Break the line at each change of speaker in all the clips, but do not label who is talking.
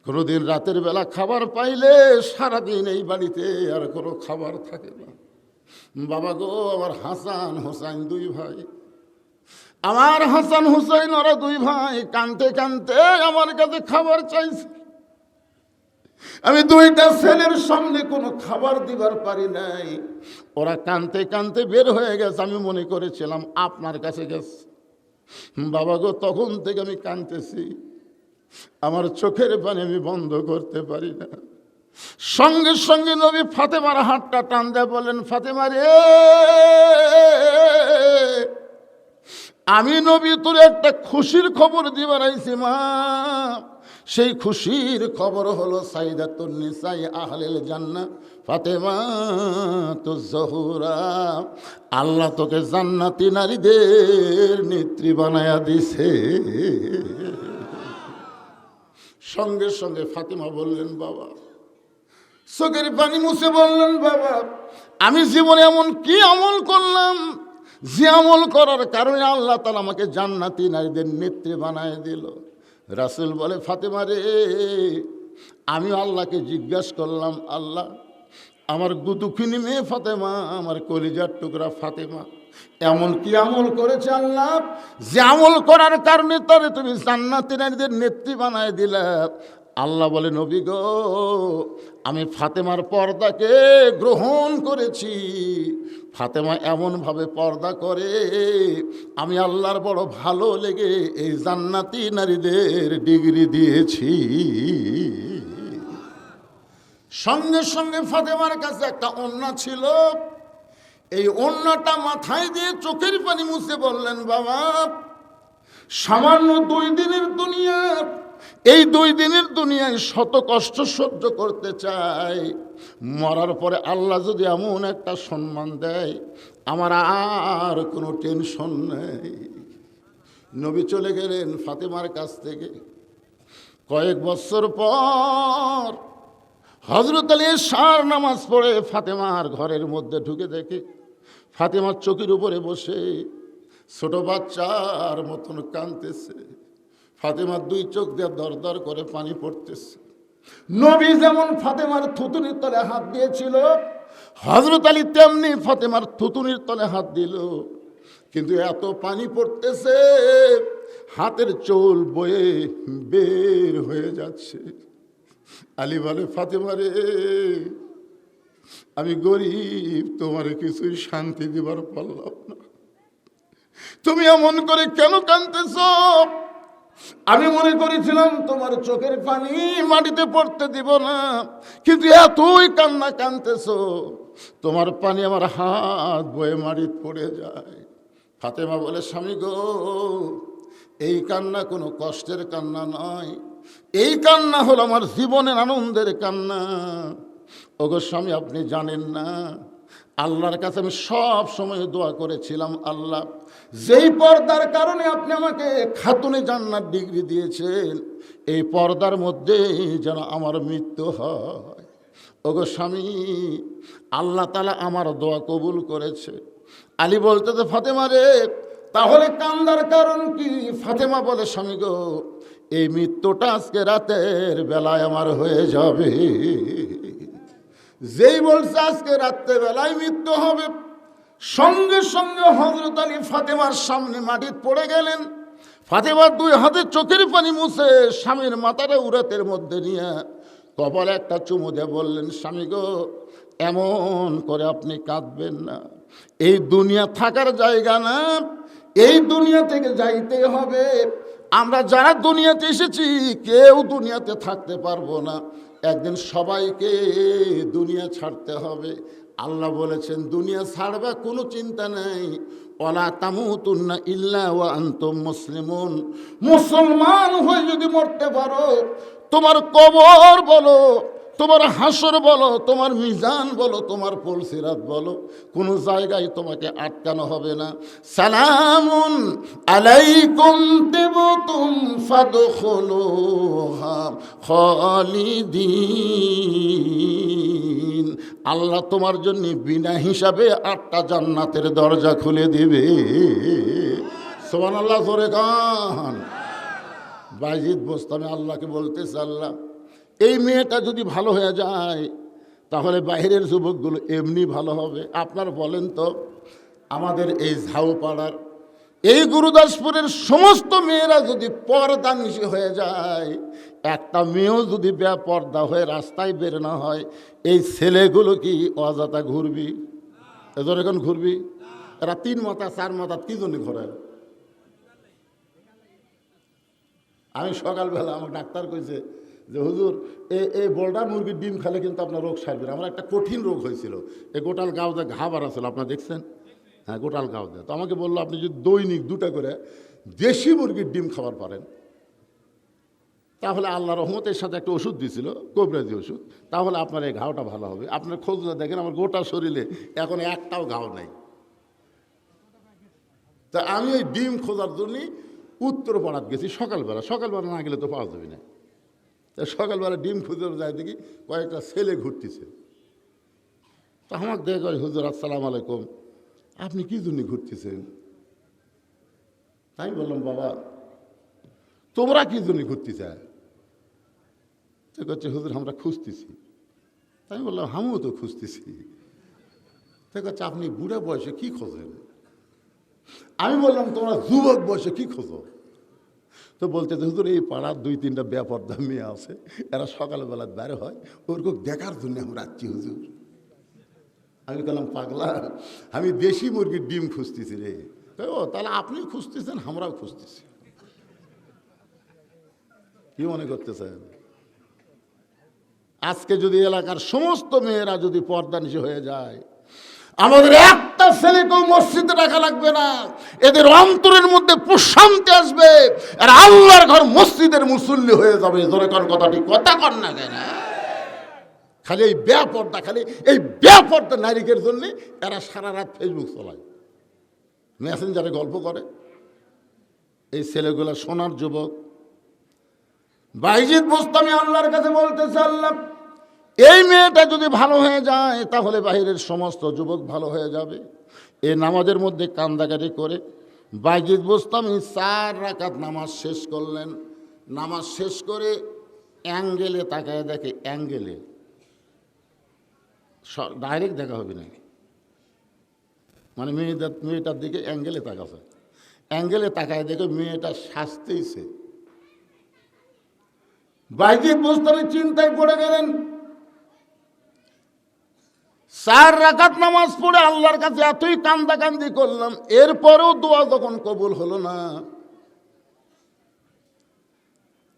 কোনোদিন রাতের বেলা খাবার পাইলে সারাদিন এই বাড়িতে আর কোনো খাবার থাকে না। বাবা গো, আমার হাসান হোসাইন দুই ভাই, আমার হাসান হুসাইন ওরা দুই ভাই কানতে কানতে আমার কাছে খাবার চাইছে। আমি দুইটা ছেলের সামনে কোনো খাবার দিবার পারি নাই। ওরা কানতে কানতে বের হয়ে গেছে। আমি মনে করেছিলাম আপনার কাছে গেছে। বাবা গো, তখন থেকে আমি কানতেছি, আমার চোখের পানি আমি বন্ধ করতে পারি না। সঙ্গে সঙ্গে নবী ফাতেমার হাতটা টান দেয়, বলেন, ফাতেমা রে, আমি নবী তোর একটা খুশির খবর দিবার আইছি মা। সেই খুশির খবর হলো সাইদাতুন নিসাই আহলিল জান্নাহ ফাতেমা তো জহুরা, আল্লাহ তোকে জান্নাতি নারীদের নেত্রী বানায়া দিছে। সঙ্গে সঙ্গে ফাতেমা বললেন, বাবা, চোখের পানি মুছে বললেন, বাবা, আমি জীবনে এমন কি আমল করলাম যে আমল করার কারণে আল্লাহ তাআলা আমাকে জান্নাতি নারীদের নেত্রী বানায় দিল। রাসূল বলে, ফাতেমা রে, আমি আল্লাহকে জিজ্ঞাসা করলাম, আল্লাহ, আমার দুঃখিনী মেয়ে ফাতেমা, আমার কলিজার টুকরা ফাতেমা এমন কি আমল করেছে আল্লাহ যে আমল করার কারণে তারে তুমি জান্নাতি নারীদের নেত্রী বানায় দিলা? আল্লাহ বলে, নবী গো, আমি ফাতেমার পর্দাকে গ্রহণ করেছি। ফাতেমা এমনভাবে পর্দা করে, আমি আল্লাহর বড় ভালো লেগে এই জান্নাতি নারীদের ডিগ্রি দিয়েছি। সঙ্গে সঙ্গে ফাতেমার কাছে একটা ওড়না ছিল, এই ওড়নাটা মাথায় দিয়ে চোখের পানি মুছে বললেন, বাবা, সামান্য 2 দিনের দুনিয়া, এই 2 দিনের দুনিয়ায় শত কষ্ট সহ্য করতে চাই। মরার পরে আল্লাহ যদি এমন একটা সম্মান দেয়, আমার আর কোনো টেনশন নেই। নবী চলে গেলেন ফাতেমার কাছ থেকে। কয়েক বছর পর হযরত আলী এশার নামাজ পড়ে ফাতেমার ঘরের মধ্যে ঢুকে দেখে ফাতেমার চোখের উপরে বসে ছোট বাচ্চার মতন কাঁদতেছে। ফাতেমার 2 চোখ দিয়ে দর দর করে পানি পড়তেছে। নবী যেমন ফাতেমার থুতুনির তলে হাত দিয়েছিল, হযরত আলী তেমনি ফাতেমার থুতুনির তলে হাত দিল। কিন্তু এত পানি পড়তেছে, হাতের চুল বয়ে বের হয়ে যাচ্ছে। আলী বলে, ফাতেমা রে, আমি গরিব, তোমার কিছুই শান্তি দিবার পারলাম না। তুমি এমন করে কেন কাঁদতেছ? আমি মনে করেছিলাম তোমার চোখের পানি মাটিতে পড়তে দিব না, কিন্তু এতই কান্না কাঁদতেছ, তোমার পানি আমার হাত বয়ে মাটিতে পড়ে যায়। ফাতেমা বলে, স্বামী গো, এই কান্না কোনো কষ্টের কান্না নয়, এই কান্না হলো আমার জীবনের আনন্দের কান্না। ওগো স্বামী, আপনি জানেন না, আল্লাহর কাছে আমি সব সময় দোয়া করেছিলাম, আল্লাহ, যেই পর্দার কারণে আপনি আমাকে খাতুনে জান্নাত ডিগ্রি দিয়েছেন, এই পর্দার মধ্যে যেন আমার মৃত্যু হয়। ওগো স্বামী, আল্লাহ তাআলা আমার দোয়া কবুল করেছে। আলী বলতে, তো ফাতেমা রে, তাহলে কান্দার কারণ কি? ফাতেমা বলে, স্বামী গো, এই মৃত্যুটা আজকে রাতের বেলায় আমার হয়ে যাবে। যেই বলছে আজকে রাত্রে বেলায় মৃত্যু হবে, সঙ্গে সঙ্গে হযরত আলী ফাতেমার সামনে মাটিতে পড়ে গেলেন। ফাতেমার 2 হাতে চোখের পানি মুছে স্বামীর মাথাটা উরাতের মধ্যে নিয়ে কপালে একটা চুমু দিয়ে বললেন, স্বামী গো, এমন করে আপনি কাঁদবেন না। এই দুনিয়া থাকার জায়গা না, এই দুনিয়া থেকে যাইতে হবে। আমরা যারা দুনিয়াতে এসেছি কেউ দুনিয়াতে থাকতে পারবো না, একদিন সবাইকে দুনিয়া ছাড়তে হবে। আল্লাহ বলেছেন, দুনিয়া ছাড়বা, কোনো চিন্তা নেই। ওয়ালা তামুতুন্না ইল্লা ওয়া আনতুম মুসলিমুন, মুসলমান হয়ে যদি মরতে পারো, তোমার কবর বলো, তোমার হাসর বলো, তোমার মিজান বলো, তোমার পুলসিরাত বলো, কোনো জায়গায় তোমাকে আটকানো হবে না। সালামুন আলাইকুম তিবতুম ফাদখুলুহা খালিদিন। আল্লাহ তোমার জন্য বিনা হিসাবে 8টা জান্নাতের দরজা খুলে দিবে। সুবহানাল্লাহ, জোরে গান। বাজিদ বোস্তামি আল্লাহকে বলতেছে, আল্লাহ, এই মেয়েটা যদি ভালো হয়ে যায় তাহলে বাইরের যুবকগুলো এমনি ভালো হবে। আপনার বলেন তো, আমাদের এই ঝাউপাড়ার এই গুরুদাসপুরের সমস্ত মেয়েরা যদি পর্দানিশী হয়ে যায়, একটা মেয়েও যদি বেপর্দা হয়ে রাস্তায় বের না হয়, এই ছেলেগুলো কি অযথা ঘুরবি? এদের এখন ঘুরবি? এরা 3 মাথা 4 মাথা কি জন্য ঘোরে? আমি সকালবেলা আমার ডাক্তার কইছে যে হুজুর এই বোল্ডার মুরগির ডিম খেলে কিন্তু আপনার রোগ সারবে না। আমার একটা কঠিন রোগ হয়েছিল, এই গোটাল গাঁওতে ঘা বাড়া ছিল, আপনার দেখছেন? হ্যাঁ, গোটাল গাঁওতে। তো আমাকে বললো আপনি যদি দৈনিক 2টা করে দেশি মুরগির ডিম খাবার পারেন, তাহলে আল্লাহ রহমতের সাথে একটা ওষুধ দিয়েছিল, কোবরাজি ওষুধ, তাহলে আপনার এই ঘাওটা ভালো হবে। আপনার খোঁজটা দেখেন, আমার গোটা শরীরে এখন একটাও ঘাও নাই। তা আমি ওই ডিম খোঁজার জন্যই উত্তরপাড়াত গেছি সকালবেলা না গেলে তো পাওয়া যাবে না। তা সকালবেলা ডিম খুঁজে যায় দেখি কয়েকটা ছেলে ঘুরতেছে। তা আমাকে দেখে হুজুর আসসালামু আলাইকুম, আপনি কি জন্য ঘুরতেছেন? তাই বললাম বাবা তোমরা কি জন্য ঘুরতেছে? সে করছে হুজুর আমরা খুঁজতেছি। তাই বললাম আমিও তো খুঁজতেছি। সে করছে আপনি বুড়া বয়সে কি খোঁজেন? আমি বললাম তোমরা যুবক বয়সে কি খোঁজো? তো বলতে হুজুর এই পাড়ার 2-3টা বেপর্দা মেয়ে আছে, এরা সকালবেলা বের হয়, ওরকম দেখার জন্য আমরা আসছি হুজুর। আমি বললাম পাগলা, আমি দেশি মুরগির ডিম খুঁজতেছি রে। ও তাহলে আপনি খুঁজতেছেন, আমরাও খুঁজতেছি। কি মনে করতেছেন? আজকে যদি এলাকার সমস্ত মেয়েরা যদি পর্দানিশী হয়ে যায়, আমাদের একটা ছেলেকেও মসজিদে রাখা লাগবে না, এদের অন্তরের মধ্যে প্রশান্তি আসবে, আর আল্লাহর ঘর মসজিদের মুসল্লি হয়ে যাবে। জোরে কোন কথাটি কথা কর না কেন? খালি এই বেপর্দা, খালি এই বেপর্দা নারীদের জন্য এরা সারা রাত ফেসবুক চালায়, মেসেঞ্জারে গল্প করে। এই ছেলেগুলা সোনার যুবক। বাইজিদ বোস্তামি আল্লাহর কাছে বলতেছে, আল্লাহ এই মেয়েটা যদি ভালো হয়ে যায় তাহলে বাহিরের সমস্ত যুবক ভালো হয়ে যাবে। এই নামাজের মধ্যে কান্দাকাটি করে বাইজিদ বোস্তামি 4 রাকাত নামাজ শেষ করলেন। নামাজ শেষ করে অ্যাঙ্গেলে তাকায় দেখে, অ্যাঙ্গেলে ডাইরেক্ট দেখা হবে না, মানে মেয়েটার দিকে অ্যাঙ্গেলে তাকাছে। অ্যাঙ্গেলে তাকায় দেখে মেয়েটা সাজতেইছে। বাইজিদ বোস্তামি চিন্তায় পড়ে গেলেন। 4 রাকাত নামাজ পড়ে আল্লাহর কাছে এতই কান্দাকান্দি করলাম, এরপরেও দোয়া যখন কবুল হলো না,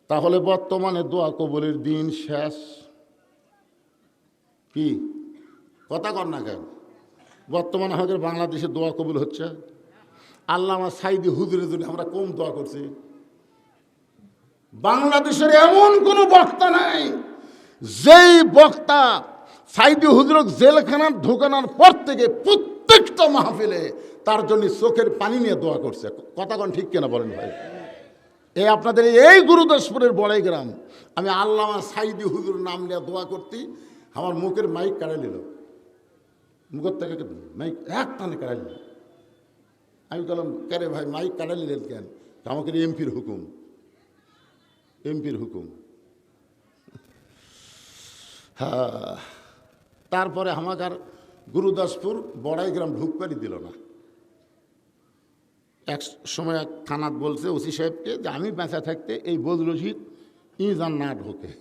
তাহলে বর্তমানে দোয়া কবুলের দিন শেষ। কি কথা কর না কেন? বর্তমানে আমাদের বাংলাদেশে দোয়া কবুল হচ্ছে। আল্লামা সাইদি হুজুরের জন্য আমরা কম দোয়া করছি। বাংলাদেশের এমন কোনো বক্তা নাই যেই বক্তা সাইদি হুজুরক জেলখানার ঢোকানোর পর থেকে প্রত্যেকটা মাহফিলে তার জন্য চোখের পানি নিয়ে দোয়া করছে। কথা কোন ঠিক কিনা বলেন ভাই? এই আপনাদের এই গুরুদাসপুরের বড়াই গ্রাম, আমি আল্লামা সাইদি হুজুর নাম নিয়ে দোয়া করতি, আমার মুখের মাইক কাড়ে নিল, মুখের থেকে মাইক এক টানে কাড়ে নিল। আমি বললাম কেরে ভাই মাইক কাড়ে নিলেন কেন? আমাকে এমপির হুকুম, এমপির হুকুম। হ্যাঁ, তারপরে আমাকে আর গুরুদাসপুর বড়াই গ্রাম ঢুকপারি দিল না। এক সময় এক থানাত বলছে ওসি সাহেবকে যে আমি বেঁচা থাকতে এই বদরশিদ যেন না ঢোকে।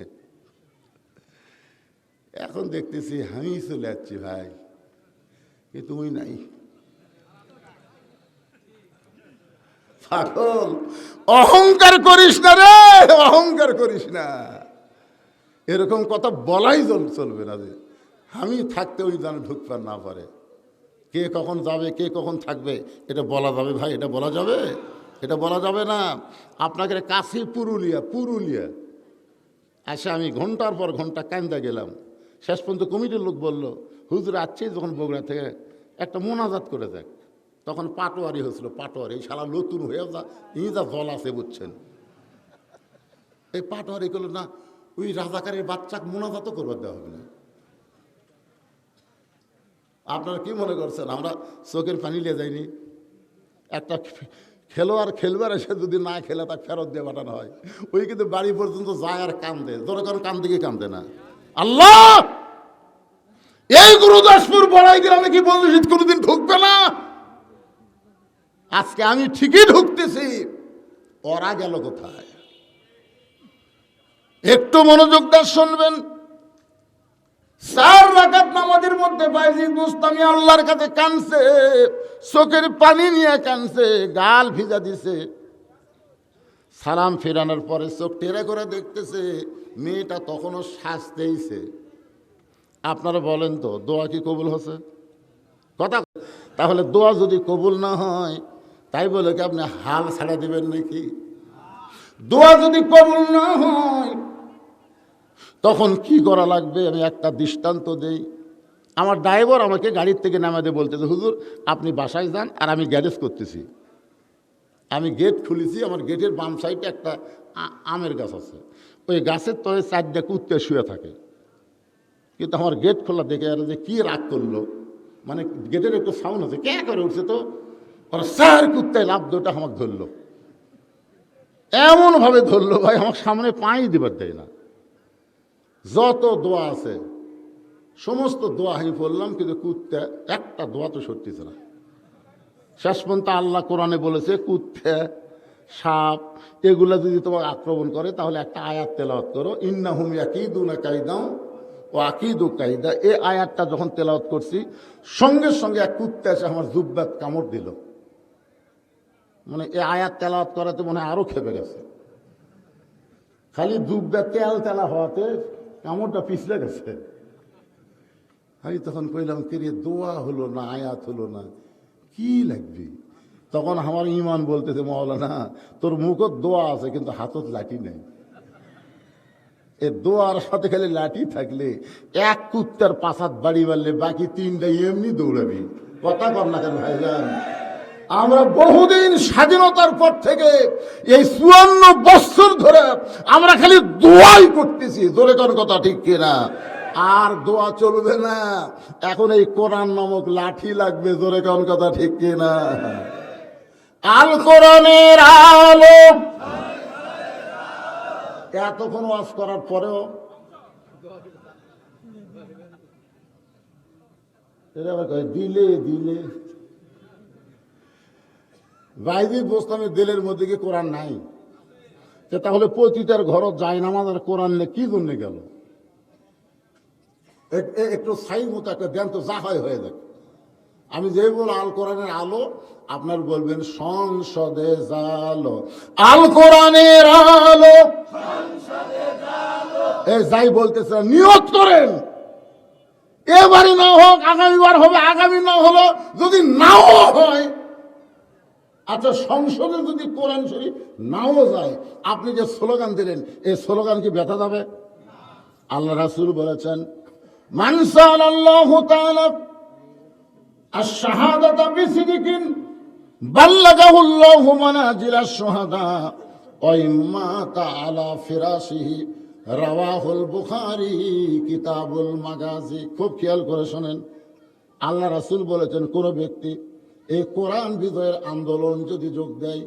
এখন দেখতেছি আমি চলে যাচ্ছি ভাই, এ তুমি নাই। পাগল, অহংকার করিস না রে, অহংকার করিস না। এরকম কথা বলাই চলবে না যে আমি থাকতে ওই যেন ঢুকবার না পারে। কে কখন যাবে, কে কখন থাকবে, এটা বলা যাবে ভাই? এটা বলা যাবে? এটা বলা যাবে না। আপনাকে কাছে পুরুলিয়া আসে আমি ঘন্টার পর ঘন্টা কান্দা গেলাম। শেষ পর্যন্ত কমিটির লোক বলল হুজুর আসছে যখন বগুড়া থেকে একটা মোনাজাত করে দেখ। তখন পাটোয়ারি হয়েছিল, পাটোয়ারি। এই শালা নতুন হয়ে যা জল আছে বুঝছেন, এই পাটোয়ারি করলো না, ওই রাজাকারের বাচ্চাকে মোনাজাতও করবার দেওয়া হবে না। আপনারা কি মনে করছেন আমরা চোখের পানি নিয়ে যাইনি? একটা খেলোয়াড় খেলবার এসে যদি না খেলে তাকে ফেরত দিয়ে পাঠানো হয়, ওই কিন্তু বাড়ি পর্যন্ত যায় আর কান্দে, তোর কারণ কান্দে কি কান্দে না। আল্লাহ, এই গুরুদাসপুর বড়াই গ্রামে কি মসজিদ কোনোদিন ঢুকবে না? আজকে আমি ঠিকই ঢুকতেছি, ওরা গেল কোথায়? একটু মনোযোগ দিয়ে শুনবেন। 4 রাকাত নামাজের মধ্যে বাইজিদ বুস্তামি আল্লাহর কাছে কাঁদছে, চোখের পানি নিয়ে কাঁদছে, গাল ভিজা দিছে। সালাম ফেরানোর পরে চোখ টেরা করে দেখতেছে মেয়েটা তখনও সাজতেইছে। আপনারা বলেন তো, দোয়া কি কবুল হচ্ছে? কথা। তাহলে দোয়া যদি কবুল না হয়, তাই বলে কি আপনি হাল ছাড়া দিবেন নাকি? দোয়া যদি কবুল না হয় তখন কি করা লাগবে? আমি একটা দৃষ্টান্ত দেই। আমার ড্রাইভার আমাকে গাড়ির থেকে নামাতে বলতেছে, হুজুর আপনি বাসায় যান, আর আমি গ্যারেজ করতেছি। আমি গেট খুলেছি, আমার গেটের বাম সাইডে একটা আমের গাছ আছে, ওই গাছের তলে 4টা কুত্তে শুয়ে থাকে। কিন্তু আমার গেট খোলা দেখে আর যে কী রাগ করলো, মানে গেটের একটু সাউন্ড আছে, কে করে উঠছে, তো ওরা 4 কুত্তায় লাভ দুটা আমাকে ধরলো। এমনভাবে ধরলো ভাই, আমার সামনে পানি দিবার দেয় না। যত দোয়া আছে সমস্ত দোয়া আমি পড়লাম, কিন্তু কুত্তা একটা দোয়া তো সরতেছে না। শেষ পর্যন্ত আল্লাহ কোরআনে বলেছে, কুত্তা সাপ এগুলা যদি তোমাকে আক্রমণ করে তাহলে একটা আয়াত তেলাওয়াত করো, ইন্নাহুম ইয়াকিদুনা কাইদাও ও আকিদু কাইদা। এই আয়াতটা যখন তেলাওয়াত করছি, সঙ্গে সঙ্গে এক কুত্তা এসে আমার জুব্বাত কামড় দিল। মানে এই আয়াত তেলাওয়াত করাতে মনে হয় আরো খেপে গেছে, খালি জুব্বাত তেল তেলা হওয়াতে কামড়টা পিছলে গেছে। আমি তখন কইলাম, কিরে দোয়া হলো না, আয়াত হলো না, কি লাগবে? তখন আমার ইমান বলতেছে, মাওলানা তোর মুখত দোয়া আছে কিন্তু হাতত লাঠি নেই। এ দোয়ার সাথে খালি লাঠি থাকলে এক কুত্তার পাছাত বাড়ি মারলে বাকি 3টা এমনি দৌড়াবি। কথা কর না কেন ভাইজান? আমরা বহুদিন স্বাধীনতার পর থেকে এই 54 বছর ধরে আমরা খালি দোয়াই করতেছি। জোরে কোন কথা ঠিক কিনা? আর দোয়া চলবে না, এখন এই কোরআন নামক লাঠি লাগবে। জোরে কোন কথা ঠিক কিনা? আল কোরআনের আলো। এতক্ষণ ওয়াজ করার পরেও দিলে দিলে বাইজিদ বোস্তামের দিলের মধ্যে কি কোরআন নাই? তাহলে প্রতিটার ঘর যায় নামাজ আর কোরআন নিয়ে কি জন্য গেল? একটু সাই মতো একটা দেন তো, যা হয় হয়ে যাক। আমি যে বল আল কোরআনের আলো, আপনার বলবেন সংসদে জালো, আল কোরআনের আলো। এই যাই বলতেছে নিয়ত করেন, এবারে না হোক আগামীবার হবে, আগামী না হলো যদি নাও হয়, আচ্ছা সংসদে যদি কোরআন শরীফ নাও যায়, আপনি যে স্লোগান দিলেন এই স্লোগান কি ব্যথা যাবে? আল্লাহ রাসূল বলেছেন, মান সাআলাল্লাহু তাআলা আশ-শাহাদাতা বিসিদকিন বাল্লাগাহুল্লাহু মানাজিলাশ শুহাদা ওয়া ইম্মাতা আলা ফিরাশিহি। রাওয়াহুল বুখারী কিতাবুল মাগাজি। খুব খেয়াল করে শোনেন, আল্লাহ রাসূল বলেছেন, কোন ব্যক্তি এই কোরআন বিজয়ের আন্দোলন যদি যোগ দেয়,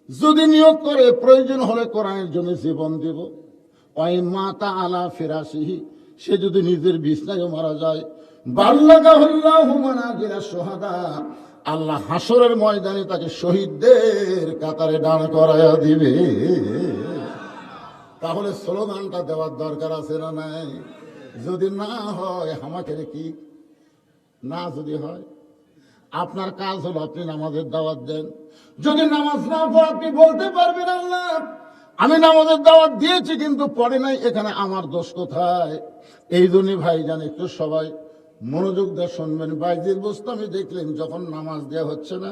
যদি নিয়োগ করে প্রয়োজন হলে কোরআনের জন্য জীবন দেব, ওই মাতা আলা ফিরাশিহি, সে যদি নিজের বিছনায়ও মারা যায়, বাল্লাগাহুল্লাহু মানাজিলাশ শুহাদা, আল্লাহ হাসরের ময়দানে তাকে শহীদদের কাতারে দাঁড় করায়া দিবে। তাহলে স্লোগানটা দেওয়ার দরকার আছে না নাই? যদি না হয় আমাকে কি না, যদি হয় আপনার কাজ হলো আপনি নামাজের দাওয়াত দেন। যদি নামাজ না পড়ে আপনি বলতে পারবেন, আল্লাহ আমি নামাজের দাওয়াত দিয়েছি কিন্তু পড়ে নাই, এখানে আমার দোষ কোথায়? এই জন্যই ভাইজান একটু সবাই মনোযোগ দিয়ে শুনবেন। বাইজিদ বোস্তামি দেখলেন যখন নামাজ দেওয়া হচ্ছে না,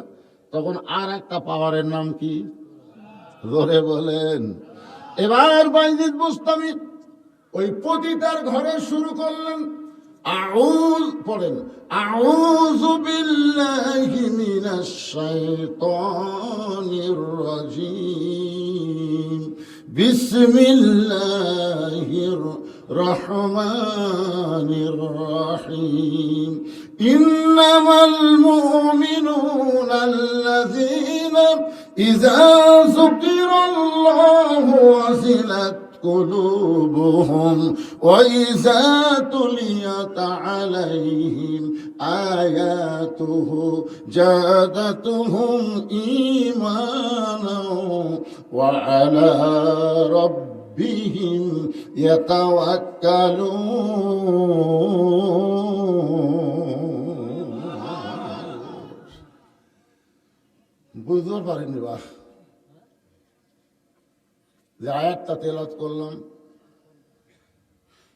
তখন আর একটা পাওয়ারের নাম কি? জোরে বলেন। এবার বাইজিদ বোস্তামি ওই পতিতার ঘরে শুরু করলেন, পড়েন, আউযু বিল্লাহি মিনাশ শাইতানির রাজীম, বিসমিল্লাহির রহমানির রহিম, ইন্নামাল মুমিনুনা আল্লাযীনা ইযা যুকিরাল্লাহু ওয়াজিলাত قلوبهم وإذا تليت عليهم آياته زادتهم إيمانا وعلى ربهم يتوكلون বুঝতে পারেননি বা যে আয়াতটা তেলাওয়াত করলাম,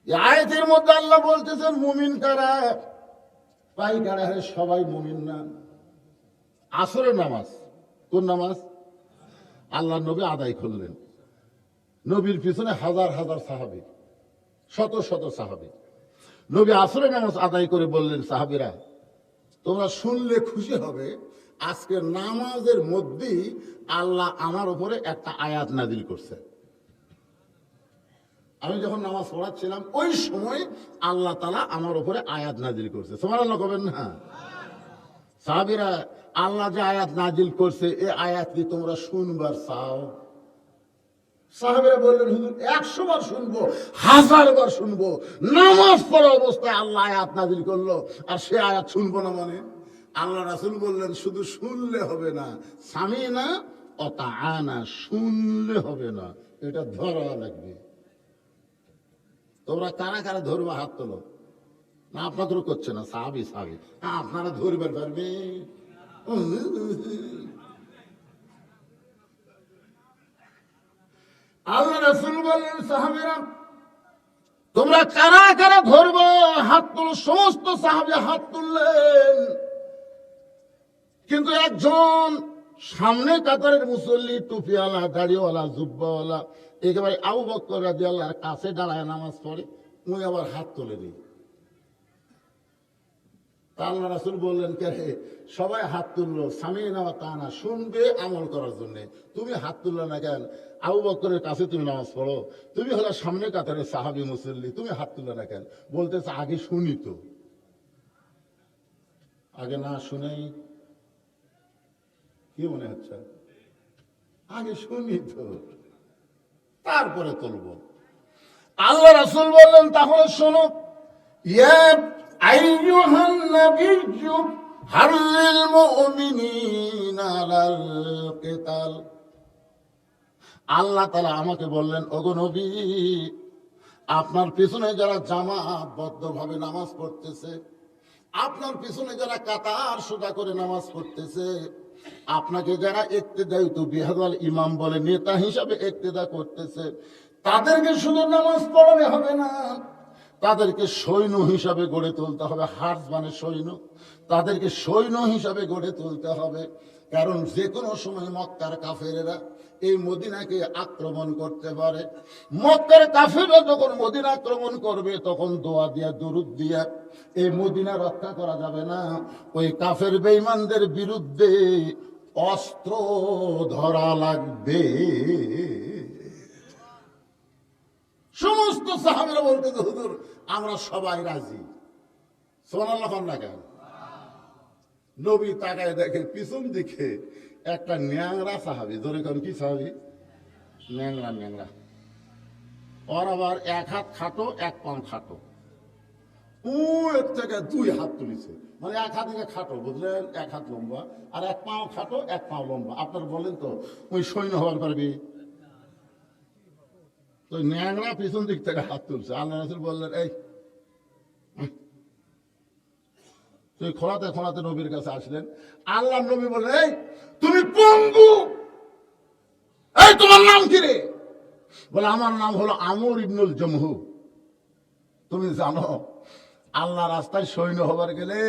এই আয়াতের মধ্যে আল্লাহ বলতেছেন মুমিন কারা, পাই কারা? সবাই মুমিন না। আসরের নামাজ, কোন নামাজ? আল্লাহ নবী আদায় করলেন, নবীর পিছনে হাজার হাজার সাহাবী, শত শত সাহাবী। নবী আসরের নামাজ আদায় করে বললেন, সাহাবীরা তোমরা শুনলে খুশি হবে, আজকে নামাজের মধ্যেই আল্লাহ আমার উপরে একটা আয়াত নাজিল করছে। আমি যখন নামাজ পড়াচ্ছিলাম ওই সময় আল্লাহ তাআলা আমার উপরে আয়াত নাজিল করছে। সুবহানাল্লাহ কবেন না? সাহাবীরা, আল্লাহ যে আয়াত নাজিল করছে এই আয়াত কি তোমরা শুনবার চাও? সাহাবীরা বললেন, হুজুর 100 বার শুনবো, 1000 বার শুনবো। নামাজ পড়া অবস্থায় আল্লাহ আয়াত নাজিল করলো আর সে আয়াত শুনবো না মানে? আল্লাহ রাসূল বললেন, শুধু শুনলে হবে না, সামিনা ও তাআনা, শুনলে হবে না, এটা ধরা লাগবে। তোমরা কারা কারা ধরবা? হাত তোলো। না আপনাদের করছে না, সাহাবী সাহাবী, আপনারা ধরবার পারবে? আল্লাহ রাসূল বললেন, সাহাবীরা তোমরা কারা কারা ধরবা? হাত তোলো। সমস্ত সাহাবী হাত তুললেন, কিন্তু একজন সামনে কাতারের মুসল্লি, টুপিওয়ালা, দাড়িওয়ালা, জুব্বাওয়ালা, একেবারে আবু বকর রাদিয়াল্লাহু কাছে দাঁড়ায় নামাজ পড়ে, উনি আবার হাত তোলেনি। আল্লাহ রাসূল বললেন, কে রে? সবাই হাত তুললো, সামিনা ওয়া তাআনা, শুনবে আমল করার জন্য, তুমি হাত তুললে না কেন? আবু বকরের কাছে তুমি নামাজ পড়ো, তুমি হলো সামনে কাতারের সাহাবী মুসল্লি, তুমি হাত তুললে না কেন? বলতেছে, আগে শুনি তো। আগে না শুনেই কি মনে হচ্ছে? আগে শুনি তো, তারপরে তুলবো। আল্লাহ রাসূল বললেন, তাহলে শোনো, ইয়া আইয়ুহান নাবিয়্যু হাররিল মুমিনিনা আলাল কিতাল। আল্লাহ তাআলা আমাকে বললেন, ওগো নবী, আপনার পিছনে যারা জামাতবদ্ধভাবে নামাজ পড়তেছে, আপনার পিছনে যারা কাতার সোজা করে নামাজ পড়তেছে, আপনাকে যারা ইক্তেদায়তু বিহাদাল ইমাম বলে, নেতা হিসাবে ইক্তেদা করতেছে, তাদেরকে শুধু নামাজ পড়ালে হবে না, তাদেরকে সৈন্য হিসাবে গড়ে তুলতে হবে। হার্স মানে সৈন্য, তাদেরকে সৈন্য হিসাবে গড়ে তুলতে হবে। কারণ যে কোনো সময় মক্কার কাফেরেরা এই মদিনাকে আক্রমণ করতে পারে। মক্কার কাফেররা যখন মদিনা আক্রমণ করবে, তখন দোয়া দিয়া, দুরূদ দিয়া এই মদিনা রক্ষা করা যাবে না। ওই কাফের বেঈমানদের বিরুদ্ধে অস্ত্র ধরা লাগবে। সমস্ত সাহাবীরা বলতেছে, হুজুর আমরা সবাই রাজি। সুবহানাল্লাহ না কেন? নবী তাকায় দেখে পিছন দিকে একটা ন্যাংরা সাহাবী, ধরে কোন কি সাহাবী? ন্যাংরা ন্যাংরা। ওর আবার এক হাত খাটো, এক পা খাটো। ও এর থেকে 2 হাত তুলেছে, মানে এক হাত থেকে খাটো, বুঝলেন? এক হাত লম্বা আর এক পা খাটো, এক পা লম্বা। আপনার বলেন তো ওই সৈন্য হওয়ার পারবি? তো ন্যাংরা পিছন দিক থেকে হাত তুলছে। আল্লাহ রাসূল বললেন, এই তুই খোলাতে খোলাতে নবীর কাছে আসলেন। আল্লাহ নবী বললেন, এই তুমি পঙ্গু, এই তোমার নাম কি রে? বলে, আমার নাম হলো আমর ইবনুল জমহু। তুমি জানো আল্লাহ রাস্তায় সৈন্য হবার গেলে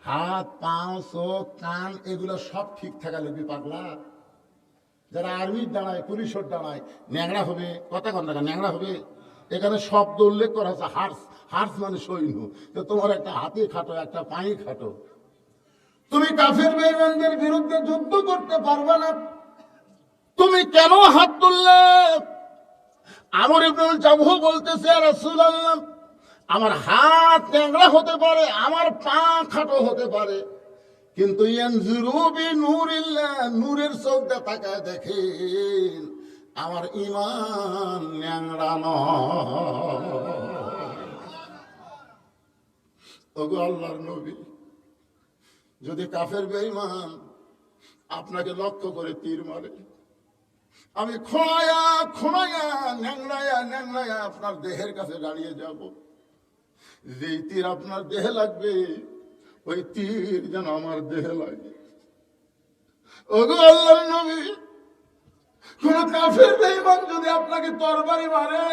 হাত, পা, চোখ, কান এগুলো সব ঠিক থাকা লাগবে পাগলা। যারা আর্মির দাঁড়ায়, পুলিশের দাঁড়ায়, ন্যাংরা হবে, কথা কথা ন্যাংরা হবে। এখানে শব্দ উল্লেখ করা আছে, হার্স। হার্স মানে সৈন্য। তো তোমার একটা হাতে খাটো, একটা পায়ে খাটো, তুমি কাফের বেঈমানদের বিরুদ্ধে যুদ্ধ করতে পারবে না। তুমি কেন হাত তুললে? আমর ইবনুল জামহু বলতেছে, ইয়া রাসূলুল্লাহ, আমার হাত ন্যাংরা হতে পারে, আমার পা খাটো হতে পারে, কিন্তু নূরের চোখ দিয়ে তাকায় দেখেন আমার ঈমান ন্যাংরা নয়। ওগো আল্লাহর নবী, যদি কাফের বেঈমান আপনাকে লক্ষ্য করে তীর মারে, আমি খোঁড়ায়া ন্যাংড়ায়া আপনার দেহের কাছে দাঁড়িয়ে যাব। যেই তীর আপনার দেহে লাগবে ওই তীর যেন আমার দেহে লাগে। ওগো আল্লাহর নবী, কোন কাফের বেঈমান যদি আপনাকে তরবারি মারে,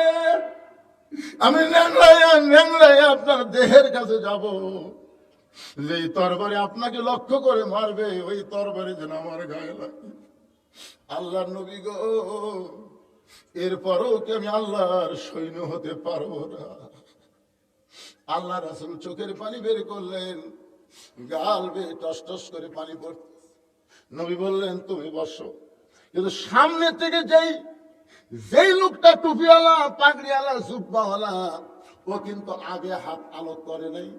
আমি ন্যাংড়ায়া আপনার দেহের কাছে যাব। যেই তরবারি আপনাকে লক্ষ্য করে মারবে ওই তরবারি যেন আমার গায়ে লাগে। আল্লাহর নবী গো, এরপরও কি আমি আল্লাহর সৈন্য হতে পারবো না? আল্লাহ রাসূল চোখের পানি বের করলেন, গাল বেয়ে টস টস করে পানি পড়ছে। নবী বললেন তুমি বসো। কিন্তু সামনে থেকে যেই লোকটা টুপিওয়ালা, পাগড়িওয়ালা, জুব্বাওয়ালা, ও কিন্তু আগে হাত আলোক করে নাই।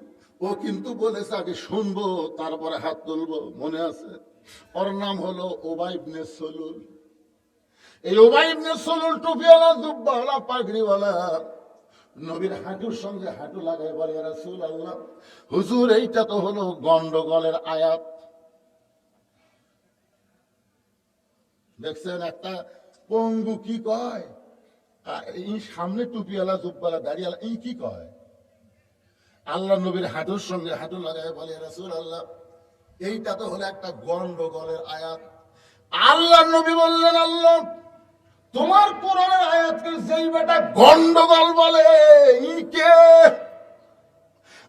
ও কিন্তু বলেছে আগে শুনবো তারপরে হাত তুলবো। মনে আছে? ওর নাম হলো উবাই ইবনে সলুল। এই উবাই ইবনে সলুল টুপিওয়ালা, জুব্বাওয়ালা, পাগড়িওয়ালা নবীর হাঁটুর সঙ্গে হাঁটু লাগায় বলে, ইয়া রাসূলুল্লাহ, হুজুর এইটা তো হলো গন্ডগোলের আয়াত। দেখছেন একটা পঙ্গু কি কয়, এই সামনে টুপিওয়ালা, জুব্বাওয়ালা, দাড়িওয়ালা, এই কি কয়? আল্লাহ নবীর হাঁটুর সঙ্গে হাঁটু লাগায় বলে, ইয়া রাসূলুল্লাহ, এইটা তো হলো একটা গন্ডগোলের আয়াত। আল্লাহ নবী বললেন, আল্লাহ তোমার কোরআনের আয়াতকে যেই বেটা গন্ডগোল বলে, কে?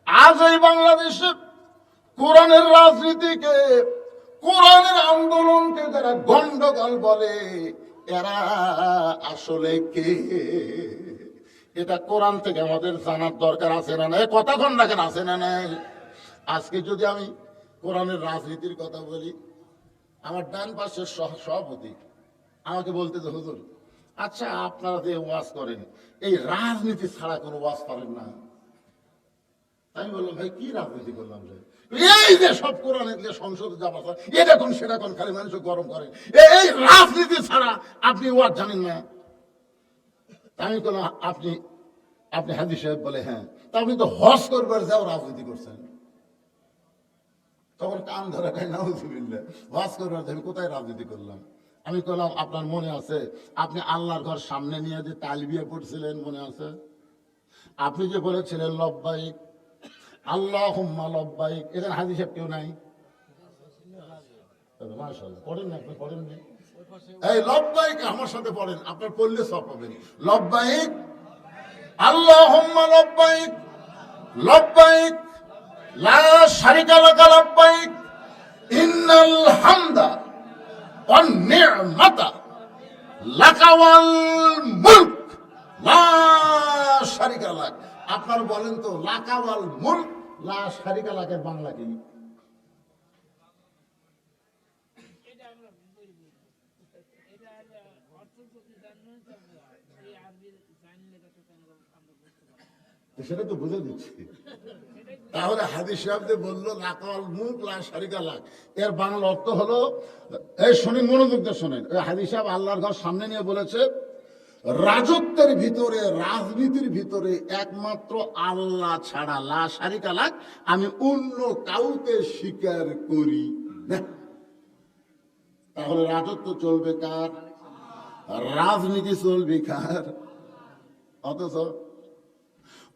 আজ এই বাংলাদেশে কোরআনের রাজনীতিকে, কোরআনের আন্দোলনকে যারা গন্ডগোল বলে, এরা আসলে কে? এটা কোরআন থেকে আমাদের জানার দরকার আছে না নাই? কথা কোন রাখেন, আছে না নাই? আজকে যদি আমি কোরআনের রাজনীতির কথা বলি, আমার ডান পাশের সভাপতি আমাকে বলতে যে হুজুর, আচ্ছা আপনারা যে ওয়াজ করেন এই রাজনীতি ছাড়া কোনো ওয়াজ পারেন না? আমি বললাম ভাই কি রাজনীতি করলাম রে? এই যে সব কোরআনের যে সংসদে যাওয়া, এটা কোন সেটা কোন, খালি মানুষ গরম করে, এই রাজনীতি ছাড়া আপনি ওয়াজ জানেন না? আমি বললাম আপনি হাজী সাহেব? বলে হ্যাঁ। তা আপনি তো হজ করবার যাও রাজনীতি করছেন। তখন কান ধরা খাই, নাউজুবিল্লাহ, হজ করবার আমি কোথায় রাজনীতি করলাম? আমি বললাম আপনার মনে আছে আপনি আল্লাহর ঘর সামনে নিয়ে যে তালবিয়া পড়ছিলেন, মনে আছে? আপনি যে বলেছিলেন লব্বাইক আল্লাহুম্মা লব্বাইক, এখানে হাজী সাহেব কেউ নাই? মাশাআল্লাহ, পড়েন না? আপনি পড়েন না? এই লব্বাইক আমার সাথে পড়েন, আপনার পড়লে সব পাবেন। লব্বাইক আল্লাহুম্মা লব্বাইক লব্বাইক লা শারিকা লাকা লব্বাইক ইন্নাল হামদা ওয়ান নি'মাতা লাকা ওয়াল মুলক লা শারিকা লাক। আপনার বলেন তো লাকা ওয়াল মুলক লা শারিকা লাকের বাংলা কি? সেটা তো বুঝে দিচ্ছি। তাহলে হাদিস সাহেব যে বললো লাকাল মুলক লা শারিকা লাক, এর বাংলা অর্থ হলো, এই শুনুন, মনোযোগ দিয়ে শুনেন। হাদিস সাহেব আল্লাহর ঘর সামনে নিয়ে বলেছে, রাজত্বের ভিতরে, রাজনীতির ভিতরে একমাত্র আল্লাহ ছাড়া লা শারিকা লাক, আমি অন্য কাউকে স্বীকার করি না। তাহলে রাজত্ব চলবে কার? রাজনীতি চলবে কার?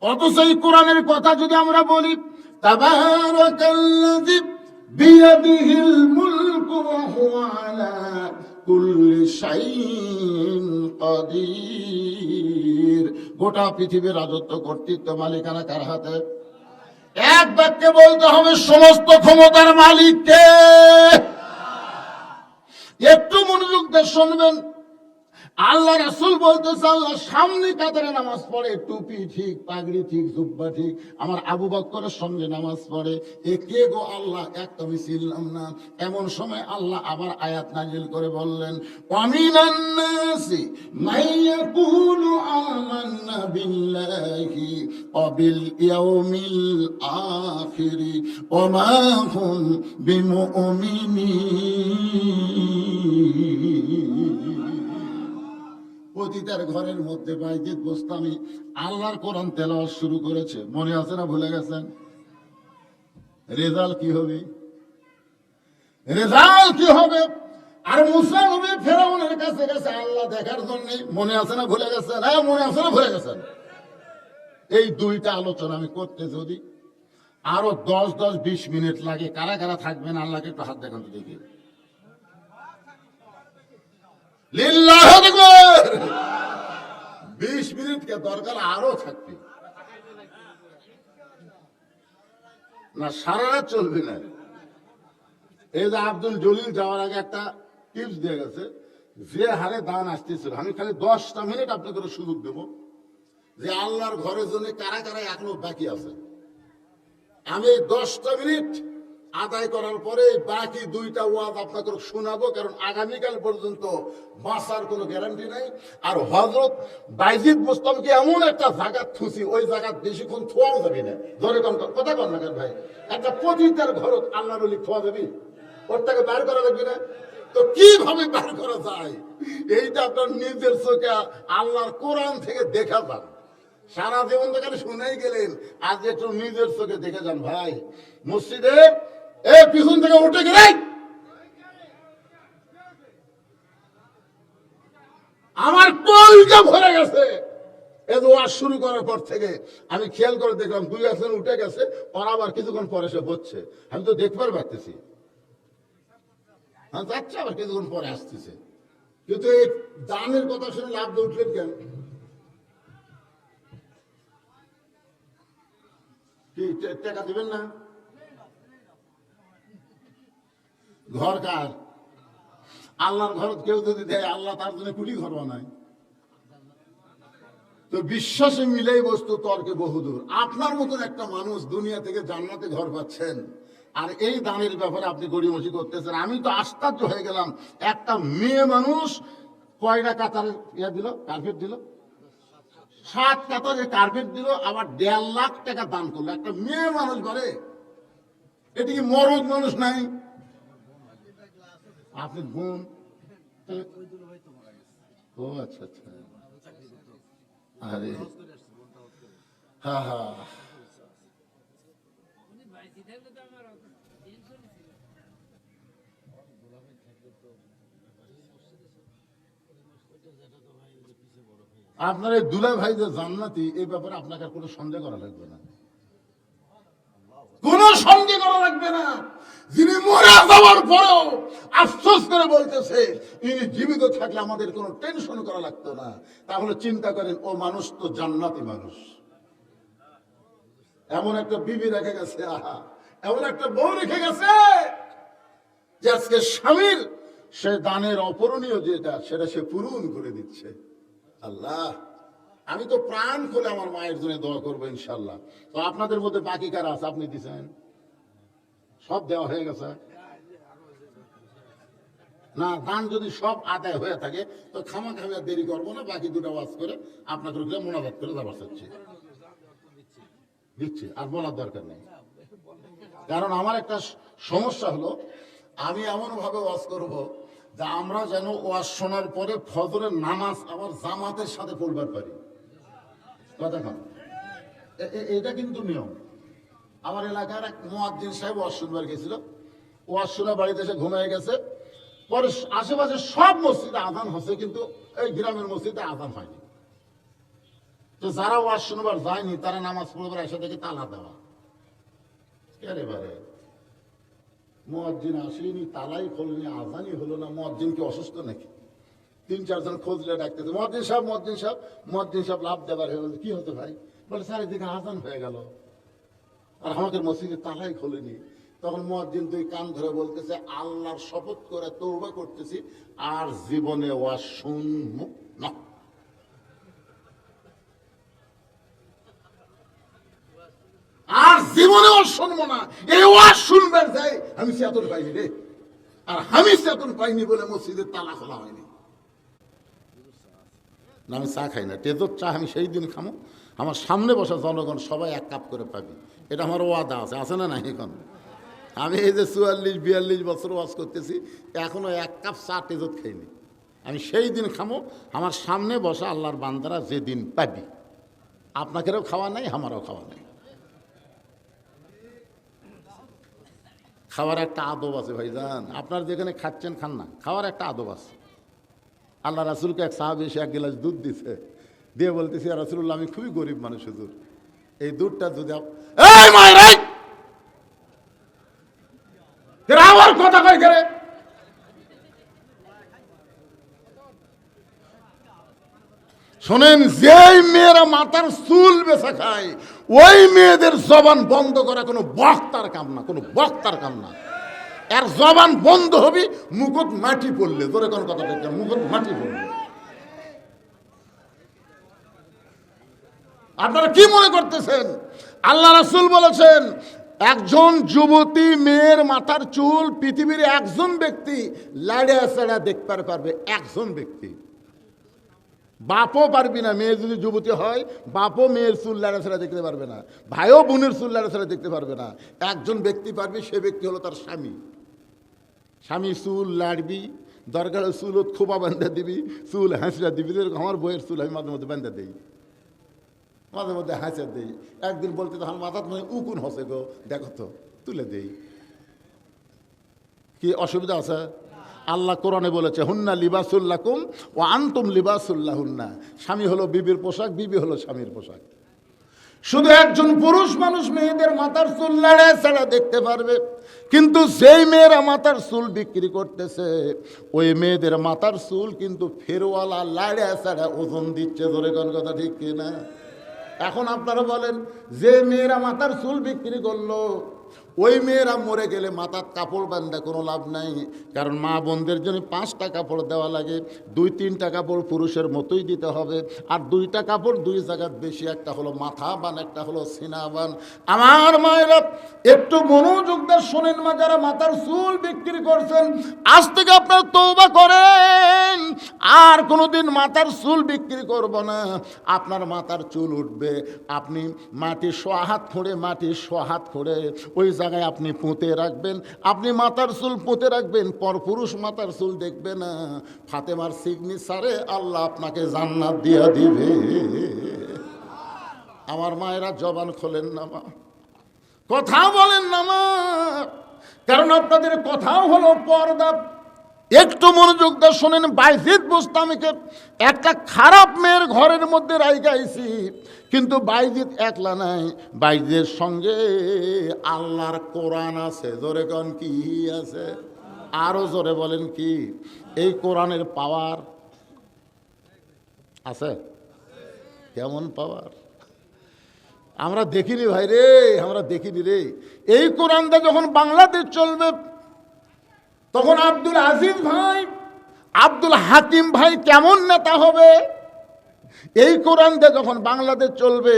অথচ এই কোরআনের কথা যদি আমরা বলি, তাবারাকাল্লাযী বিয়াদিহিল মুলকু ওয়া হুয়া আলা কুল্লি শাইইন কাদির, গোটা পৃথিবীর রাজত্ব, কর্তৃত্ব, মালিকানা কার হাতে? এক বাক্যে বলতে হবে সমস্ত ক্ষমতার মালিক কে? একটু মনোযোগ দিয়ে শুনবেন। আল্লাহ রাসূল বলতেছে, আল্লাহ সামনে কাতারে নামাজ পড়ে, টুপি ঠিক, পাগড়ি ঠিক, জুব্বা ঠিক, আমার আবু বকরের সঙ্গে নামাজ পড়ে। এ কে গো আল্লাহ? একটা আমি চিনলাম না। এমন সময় আল্লাহ আবার আয়াত নাজিল করে বললেন, ওয়ামিনান নাসি মাইয়াকুলু আমান্না বিল্লাহি ওয়া বিল ইয়াউমিল আখিরি ওয়া মা হুম বিমুমিনিন। পতিতার ঘরের মধ্যে বাইজিদ বোস্তামি আল্লাহর কোরআন তেলাওয়াত শুরু করেছে। মনে আছে না? ভুলে গেছেন? রেজাল্ট কি হবে? রেজাল্ট কি হবে? আর মুসা নবী ফেরাউনের কাছে গেছে আল্লাহ দেখার জন্য। মনে আছে না? ভুলে গেছেন? হ্যাঁ, মনে আছে না? ভুলে গেছেন? এই দুইটা আলোচনা আমি করতে যদি আরো 10-20 মিনিট লাগে, কারা কারা থাকবেন আল্লাহকে একটু হাত দেখান তো দেখি। লিল্লাহ আকবার। 20 মিনিট কে দরকার আরো থাকবে না, সারা রাত চলবে না। এই যে আব্দুল জলিল যাওয়ার আগে একটা টিপস দিয়ে গেছে, যে হারে দান আসতেছিল, আমি খালি 10টা মিনিট আপনাদের সুযোগ দেব যে আল্লাহর ঘরের জন্য কারা কারা এখনো বাকি আছে। আমি 10টা মিনিট আদায় করার পরে বাকি 2টা ওয়াজ আপনাকে শোনাবো, কারণ আগামীকাল পর্যন্ত বাঁচার কোনো গ্যারান্টি নাই। আর হযরত বাইজিদ বোস্তামকে এমন একটা জায়গা থুছি, ওই জায়গা বেশিক্ষণ থোয়াও যাবে না। ধরে কথা কন না কেন ভাই? একটা পতিতার ঘর আল্লাহর ওলি থোয়া যাবে? ওর থেকে বের করা লাগবে না? তো কিভাবে বের করা যায় এইটা আপনার নিজের চোখে আল্লাহর কোরআন থেকে দেখা যান। সারা জীবন তো কেন শুনেই গেলেন, আজ একটু নিজের চোখে দেখে যান ভাই। মসজিদে পিছন থেকে উঠে গেলে আমার কলজা ভরে গেছে। এ ওয়াজ শুরু করার পর থেকে আমি খেয়াল করে দেখলাম 2-1 উঠে গেছে, আর আবার কিছুক্ষণ পরে সে হচ্ছে। আমি তো দেখবার পারতেছি, হ্যাঁ যাচ্ছে, আবার কিছুক্ষণ পরে আসতেছে। কিন্তু এই দানের কথা শুনে লাভ দিয়ে উঠলেন কেন? কি টাকা দিবেন না? ঘর কার? আল্লাহর ঘর কেউ যদি দেয়, আল্লাহ তার জন্য কুটি ঘর বানায়। তো বিশ্বাসে মিলেই বস্তু তর্কে বহুদূর। আপনার মতন একটা মানুষ দুনিয়া থেকে জান্নাতে ঘর পাচ্ছেন, আর এই দানের ব্যাপারে আপনি গড়িমসি করতেছেন। আমি তো আশ্চর্য হয়ে গেলাম, একটা মেয়ে মানুষ কয়টা কাতারের দিল, কার্পেট দিল, 7 কাতারের কার্পেট দিল, আবার 1.5 লাখ টাকা দান করলো। একটা মেয়ে মানুষ ঘরে, এটি কি মরদ মানুষ নাই? আপনি বোন? ও আচ্ছা আচ্ছা, আরে হ্যাঁ হ্যাঁ। আপনার এই দুলা ভাই যে জান্নাতি, এই ব্যাপারে আপনাকে কোনো সন্দেহ করা লাগবে না, কোনো সন্দেহ করা লাগবে না। যিনি মরে যাওয়ার পরেও আফসোস করে বলতেছে ইনি জীবিত থাকলে আমাদের কোনো টেনশন করা লাগতো না, তাহলে চিন্তা করেন ও মানুষ তো জান্নাতি মানুষ। এমন একটা বিবি রেখে গেছে, আহা, এমন একটা বউ রেখে গেছে যে আজকে স্বামীর সে দানের অপূরণীয় যেটা, সেটা সে পূরণ করে দিচ্ছে। আল্লাহ, আমি তো প্রাণ খুলে আমার মায়ের জন্য দোয়া করবো ইনশাল্লাহ। তো আপনাদের মধ্যে বাকি কারা আছে? আপনি দিচ্ছেন? সব দেওয়া হয়ে গেছে না? দান যদি সব আদায় হয়ে থাকে তো খামাখামি আর দেরি করবো না, বাকি 2টা ওয়াজ করে আপনাদের মোনাজাত করে যাবার চাচ্ছি, দিচ্ছি, আর বলার দরকার নেই। কারণ আমার একটা সমস্যা হলো, আমি এমন ভাবে ওয়াজ করবো যে আমরা যেন ওয়াজ শোনার পরে ফজরের নামাজ আবার জামাতের সাথে পড়বার পারি। কথা কন, এটা কিন্তু নিয়ম। আমার এলাকার এক মুয়াজ্জিন সাহেব ওয়াজ শুনবার গেছিল, ওয়াজ শোনা বাড়িতে এসে ঘুমিয়ে গেছে। পরে আশেপাশে সব মসজিদে আজান হচ্ছে, কিন্তু এই গ্রামের মসজিদে আজান হয়নি। তো যারা ওয়াজ শুনবার যায়নি তারা নামাজ পড়বার এসে দেখে তালা দেওয়া। এবারে মুয়াজ্জিন আসেনি, তালাই খোলেনি, আজানই হলো না। মুয়াজ্জিন কি অসুস্থ নাকি? 3-4 জন খোঁজলে ডাকতেছে, মুয়াজ্জিন সাহেব, মুয়াজ্জিন সাহেব। মুয়াজ্জিন সাহেব লাভ দেবার হয়ে বলছে, কি হতো ভাই? বলে চারিদিকে আজান হয়ে গেল আর আমাদের মসজিদে তালাই খোলেনি। তখন মুয়াজ্জিন 2 কান ধরে বলতেছে, আল্লাহর শপথ করে তওবা করতেছি আর জীবনে ওয়াজ শুনবো না। আর জীবনেও শুনবো না। এই ওয়াজ শুনবেন যাই আমি চেতন পাইনি রে, আর আমি চেতন পাইনি বলে মসজিদের তালা খোলা হয়নি। না, আমি চা খাই না। তেজোর চা আমি সেই দিন খামো, আমার সামনে বসা জনগণ সবাই 1 কাপ করে পাবি। এটা আমার ওয়াদা আছে, আছে না? নাই এখন আমি এই যে 44-42 বছর ওয়াজ করতেছি, এখনো 1 কাপ চা তেজত খাইনি। আমি সেই দিন খামো, আমার সামনে বসা আল্লাহর বান্দারা যেদিন পাবি। আপনাকেও খাওয়া নাই, আমারও খাওয়া নাই। খাওয়ার একটা আদব আছে ভাইজান। আপনার যেখানে খাচ্ছেন খান না, খাওয়ার একটা আদব আছে। আল্লাহ রাসূলকে এক সাহাবী এসে 1 গ্লাস দুধ দিছে, দিয়ে বলতেছি, ইয়া রাসূলুল্লাহ, আমি খুবই গরিব মানুষ হুজুর, এই দুধটা যদি এই মায়ের আবার কথা কই করে শোনেন, যেই মেয়েরা মাথার চুল বেচা খায় ওই মেয়েদের জবান বন্ধ করা কোনো বক্তার কাম না, কোনো বক্তার কাম না। এর জবান বন্ধ হবে মুকুট মাটি পড়লে। তোরে কোন কথা বলছে, মুকুট মাটি পড়লে। আপনারা কি মনে করতেছেন? আল্লাহ রাসূল বলেছেন, একজন যুবতী মেয়ের মাথার চুল পৃথিবীর একজন ব্যক্তি লাড়া ছাড়া দেখতে পারবে, একজন ব্যক্তি। বাপও পারবি না। মেয়ে যদি যুবতী হয়, বাপও মেয়ের চুল লাড়া ছাড়া দেখতে পারবে না, ভাইও বোনের চুল লাড়া ছাড়া দেখতে পারবে না। একজন ব্যক্তি পারবে, সে ব্যক্তি হলো তার স্বামী। স্বামী চুল লাড়বি, দরকার চুল খোপা বান্ধা দিবি, চুল হাঁচড়া দিবি। আমার বইয়ের চুল আমি মাঝে মধ্যে বান্ধা দিই, মাঝে মধ্যে হাঁচা দিই। একদিন বলতে তখন মাথার মনে উকুন হসে গো, দেখো তো তুলে দেই, কি অসুবিধা আছে? আল্লাহ কোরআনে বলেছে, হুন্না লিবাসুল্লাকুম ওয়া আনতুম লিবাসুল্লাহুন্না। স্বামী হলো বিবির পোশাক, বিবি হলো স্বামীর পোশাক। শুধু একজন পুরুষ মানুষ মেয়েদের মাথার চুল লাড়া ছাড়া দেখতে পারবে, কিন্তু যেই মেয়েরা মাথার চুল বিক্রি করতেছে ওই মেয়েদের মাথার চুল কিন্তু ফেরওয়ালা লাড়া ছাড়া ওজন দিচ্ছে। ধরে কোন কথা ঠিক কিনা? এখন আপনারা বলেন, যে মেয়েরা মাথার চুল বিক্রি করলো ওই মেয়েরা মরে গেলে মাথার কাপড় বান্ধা কোনো লাভ নাই। কারণ মা বোনদের জন্য 5টা কাপড় দেওয়া লাগে, 2-3টা কাপড় পুরুষের মতোই দিতে হবে। আর 2টা কাপড় 2 জায়গার বেশি, একটা হলো মাথা বান, একটা হলো সিনা বান। আমার মায়েরা একটু মনোযোগ দিয়ে শোনেন, মা যারা মাথার চুল বিক্রি করছেন, আজ থেকে আপনার তওবা করেন, আর কোনোদিন মাথার চুল বিক্রি করব না। আপনার মাথার চুল উঠবে, আপনি মাটি সোহাত খুঁড়ে, মাটি সোহাত খুঁড়ে ওই জায়গায় আপনি পুঁতে রাখবেন। আপনি মাথার চুল পুঁতে রাখবেন, পরপুরুষ মাথার চুল দেখবে না। ফাতেমার সিগনেচারে আল্লাহ আপনাকে জান্নাত দিয়া দিবে। আমার মায়েরা জবান খোলেন না মা, কথা বলেন না মা, কারণ আপনাদের কথাও হলো পর্দা। একটু মনোযোগ দিয়ে শোনেন, বাইজিদ বুস্তামিকে একটা খারাপ মেয়ের ঘরের মধ্যে রাইগাইছি, কিন্তু বাইজিদ একলা নাই, বাইজিদের সঙ্গে আল্লাহর কোরআন আছে। জোরে কোন কি আছে? আরো জোরে বলেন কি? এই কোরআনের পাওয়ার আছে। কেমন পাওয়ার আমরা দেখিনি ভাই রে, আমরা দেখিনি রে। এই কোরআনটা যখন বাংলাদেশ চলবে, তখন আব্দুল আজিজ ভাই, আব্দুল হাকিম ভাই কেমন নেতা হবে। এই কোরআন দিয়ে যখন বাংলাদেশ চলবে,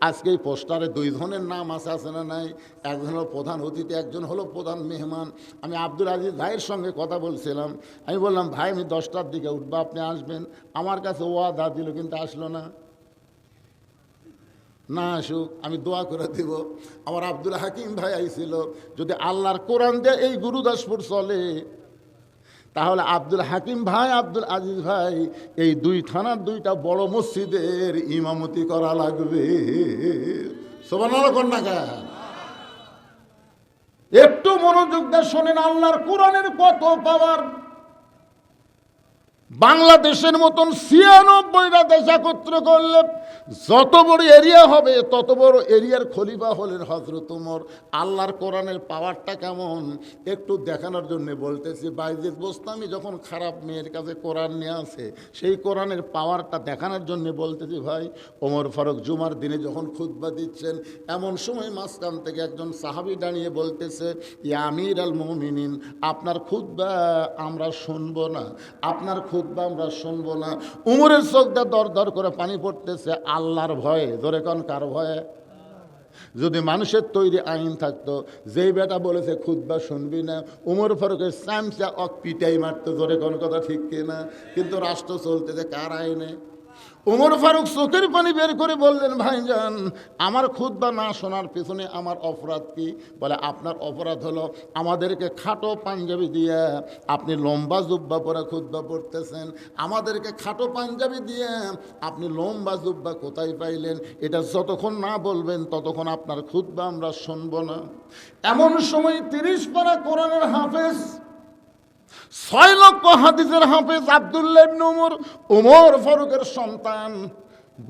আজকে এই পোস্টারে 2 জনের নাম আছে না নাই? একজন হলো প্রধান অতিথি, একজন হলো প্রধান মেহমান। আমি আব্দুল আজিজ ভাইয়ের সঙ্গে কথা বলছিলাম, আমি বললাম, ভাই আমি 10টার দিকে উঠবো, আপনি আসবেন। আমার কাছে ওয়াদা দিল, কিন্তু আসলো না। না আসুক, আমি দোয়া করে দিব। আমার আব্দুল হাকিম ভাই আইছিল, যদি আল্লাহর কোরআন দিয়ে এই গুরুদাসপুর চলে, তাহলে আব্দুল হাকিম ভাই, আব্দুল আজিজ ভাই, এই 2 থানার 2টা বড় মসজিদের ইমামতি করা লাগবে। সুবহানাল্লাহ কন্যা। একটু মনোযোগ দিয়ে শোনেন, আল্লাহর কোরআনের কত পাওয়ার। বাংলাদেশের মতন 96টা দেশ একত্র করলে যত বড় এরিয়া হবে তত বড় এরিয়ার খলিফা হলেন হযরত ওমর। আল্লাহর কোরআনের পাওয়ারটা কেমন একটু দেখানোর জন্য বলতেছি। বাইজিদ বোস্তামি যখন খারাপ মেয়ের কাছে কোরআন নিয়ে আসে, সেই কোরআনের পাওয়ারটা দেখানোর জন্য বলতেছি ভাই। ওমর ফারুক জুমার দিনে যখন খুতবা দিচ্ছেন, এমন সময় মাঝখান থেকে একজন সাহাবী দাঁড়িয়ে বলতেছে, ইয়া আমির আল মুমিনিন, আপনার খুতবা আমরা শুনবো না, আপনার খুতবা আমরা শুনবো না। উমরের চোখটা দর দর করে পানি পড়তেছে। আল্লাহর ভয়ে, ধরে কোন কার ভয়ে? যদি মানুষের তৈরি আইন থাকতো, যেই বেটা বলেছে খুতবা শুনবি না, উমর ফারুকের সামসা পিটাই মারতো, ধরে কোন কথা ঠিক কিনা? কিন্তু রাষ্ট্র চলতেছে কার আইনে? উমর ফারুক চোখের পানি বের করে বললেন, ভাইজান আমার খুতবা না শোনার পেছনে আমার অপরাধ কি? বলে আপনার অপরাধ হলো আমাদেরকে খাটো পাঞ্জাবি দিয়ে আপনি লম্বা জুব্বা পরে খুতবা পড়তেছেন। আমাদেরকে খাটো পাঞ্জাবি দিয়ে আপনি লম্বা জুব্বা কোথায় পাইলেন? এটা যতক্ষণ না বলবেন ততক্ষণ আপনার খুতবা আমরা শুনব না। এমন সময় 30 পারা কোরআনের হাফেজ, 6 লক্ষ হাদিসের হাফেজ আব্দুল্লাহ ইবনে উমর, ওমর ফারুকের সন্তান,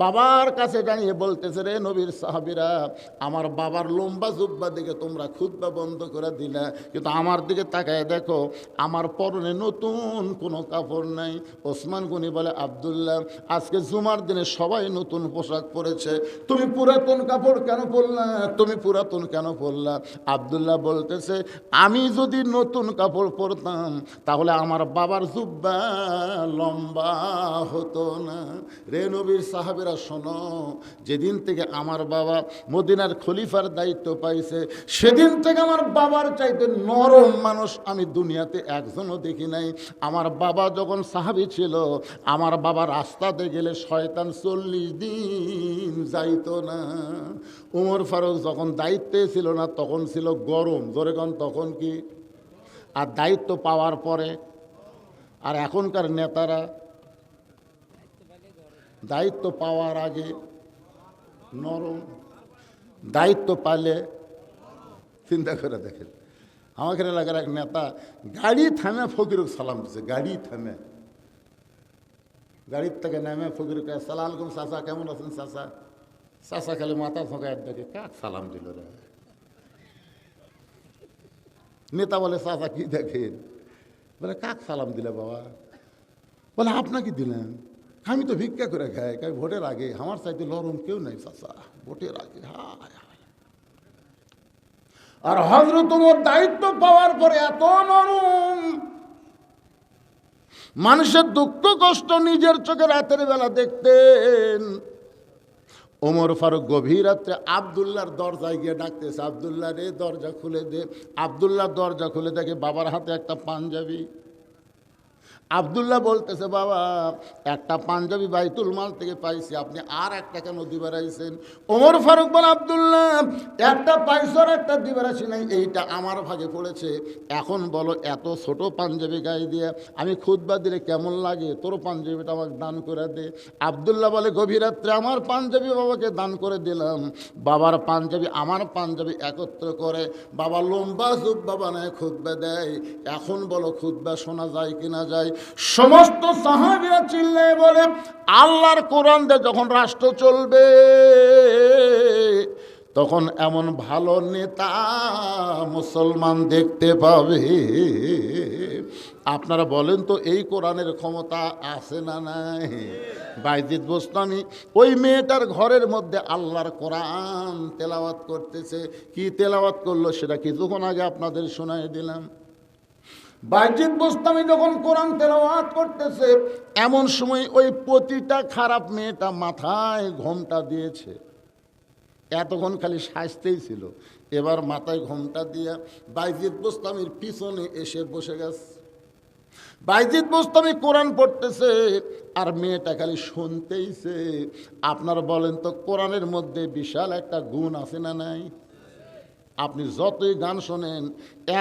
বাবার কাছে দাঁড়িয়ে বলতেছে, রে নবীর সাহাবীরা, আমার বাবার লম্বা জুব্বা দিকে তোমরা খুতবা বন্ধ করে দিলা, কিন্তু আমার দিকে তাকায় দেখো আমার পরনে নতুন কোনো কাপড় নাই। ওসমান গনি বলে, আব্দুল্লাহ আজকে জুমার দিনে সবাই নতুন পোশাক পরেছে, তুমি পুরাতন কাপড় কেন পরলা? তুমি পুরাতন কেন পরলা? আব্দুল্লাহ বলতেছে, আমি যদি নতুন কাপড় পরতাম তাহলে আমার বাবার জুব্বা লম্বা হতো না। রে নবীর সাহাবীরা শোনো, যেদিন থেকে আমার বাবা মদিনার খলিফার দায়িত্ব পাইছে, সেদিন থেকে আমার বাবার চাইতে নরম মানুষ আমি দুনিয়াতে একজনও দেখি নাই। আমার বাবা যখন সাহাবী ছিল, আমার বাবা রাস্তাতে গেলে শয়তান 40 দিন যাইতো না। উমর ফারুক যখন দায়িত্বে ছিল না তখন ছিল গরম, ধরে কোন তখন কি? আর দায়িত্ব পাওয়ার পরে, আর এখনকার নেতারা দায়িত্ব পাওয়ার আগে নরম, দায়িত্ব পালে, চিন্তা করে দেখেন। আমাদের এলাকার এক নেতা গাড়ি থামে ফকিরকে সালাম দিচ্ছে, গাড়ি থামে, গাড়ির থেকে নামে ফকিরকে সালাম আলাইকুম চাচা, কেমন আছেন চাচা? চাচা খালি মাথা ফোঁকায় দেখে, কাক সালাম দিল রে? নেতা বলে, চাচা কি দেখেন? বলে, কাক সালাম দিলে বাবা? বলে, আপনাকে দিলেন? আমি তো ভিক্ষা করে খাই, ভোটের আগে আমার চাইতে নরম কেউ নাই চাচা, ভোটের আগে। আর হযরত ওমর দায়িত্ব পাওয়ার পরে এত নরম, মানুষের দুঃখ কষ্ট নিজের চোখে রাতের বেলা দেখতেন। ওমর ফারুক গভীর রাত্রে আব্দুল্লাহর দরজায় গিয়ে ডাকতেছে, আব্দুল্লাহ রে দরজা খুলে দে। আব্দুল্লাহ দরজা খুলে দেখে বাবার হাতে একটা পাঞ্জাবি। আব্দুল্লাহ বলতেছে, বাবা একটা পাঞ্জাবি বাইতুল মাল থেকে পাইছি, আপনি আর একটা কেন দিবার আইছেন? ওমর ফারুক বলে, আব্দুল্লাহ একটা পাইছর একটা দিবার আসি নাই, এইটা আমার ভাগে পড়েছে। এখন বলো এত ছোট পাঞ্জাবি গায়ে দিয়ে আমি খুতবা দিলে কেমন লাগে? তোর পাঞ্জাবিটা আমাকে দান করে দে। আব্দুল্লাহ বলে, গভীর রাত্রে আমার পাঞ্জাবি বাবাকে দান করে দিলাম। বাবার পাঞ্জাবি আমার পাঞ্জাবি একত্র করে বাবা লম্বা জুব্বা বানায় খুতবা দেয়। এখন বলো খুতবা শোনা যায় কিনা যায়? সমস্ত সাহাবীরা চিল্লায় বলে, আল্লাহর কোরআন দিয়ে যখন রাষ্ট্র চলবে তখন এমন ভালো নেতা মুসলমান দেখতে পাবে। আপনারা বলেন তো এই কোরআনের ক্ষমতা আছে না নাই? বাইজিদ বোস্তামি ওই মেয়েটার ঘরের মধ্যে আল্লাহর কোরআন তেলাওয়াত করতেছে। কি তেলাওয়াত করলো সেটা কিছুক্ষণ আগে আপনাদের শোনায় দিলাম। বাইজিদ বোস্তামি যখন কোরআন তেলাওয়াত করতেছে, এমন সময় ওই প্রতিটা খারাপ মেয়েটা মাথায় ঘোমটা দিয়েছে। এতক্ষণ খালি সাজতেই ছিল, এবার মাথায় ঘোমটা দিয়া বাইজিদ বোস্তামির পিছনে এসে বসে গেছে। বাইজিদ বোস্তামি কোরআন পড়তেছে আর মেয়েটা খালি শুনতেইছে। আপনারা বলেন তো কোরআনের মধ্যে বিশাল একটা গুণ আছে না নাই? আপনি যতই গান শোনেন,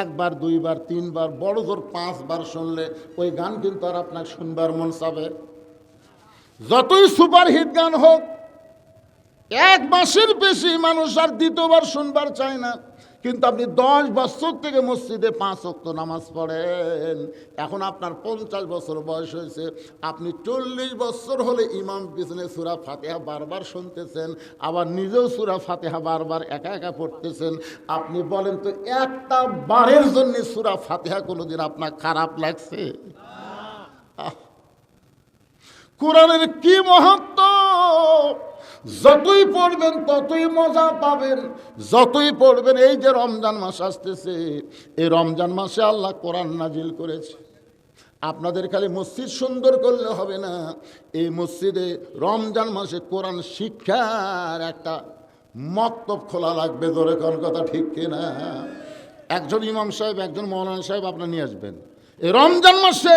একবার দুইবার তিনবার বড় জোর 5 বার শুনলে ওই গান কিন্তু আর আপনার শুনবার মন চাবে। যতই সুপারহিট গান হোক, 1 মাসের বেশি মানুষ আর দ্বিতীয়বার শুনবার চায় না। কিন্তু আপনি 10 বছর থেকে মসজিদে 5 ওয়াক্ত নামাজ পড়েন। এখন আপনার 50 বছর বয়স হয়েছে, আপনি 40 বছর হলে ইমাম পিছনে সূরা ফাতিহা বারবার শুনতেছেন, আবার নিজেও সূরা ফাতিহা বারবার একা একা পড়তেছেন। আপনি বলেন তো, একটা বারের জন্য সূরা ফাতিহা কোনোদিন আপনার খারাপ লাগছে? কোরআনের কি মহত্ব! যতই পড়বেন ততই মজা পাবেন, যতই পড়বেন। এই যে রমজান মাস আসতেছে, এই রমজান মাসে আল্লাহ কোরআন নাজিল করেছে। আপনাদের খালি মসজিদ সুন্দর করলে হবে না, এই মসজিদে রমজান মাসে কোরআন শিক্ষার একটা মক্তব খোলা লাগবে। ধরে কোন কথা ঠিক কিনা? একজন ইমাম সাহেব, একজন মৌলানা সাহেব আপনার নিয়ে আসবেন। এই রমজান মাসে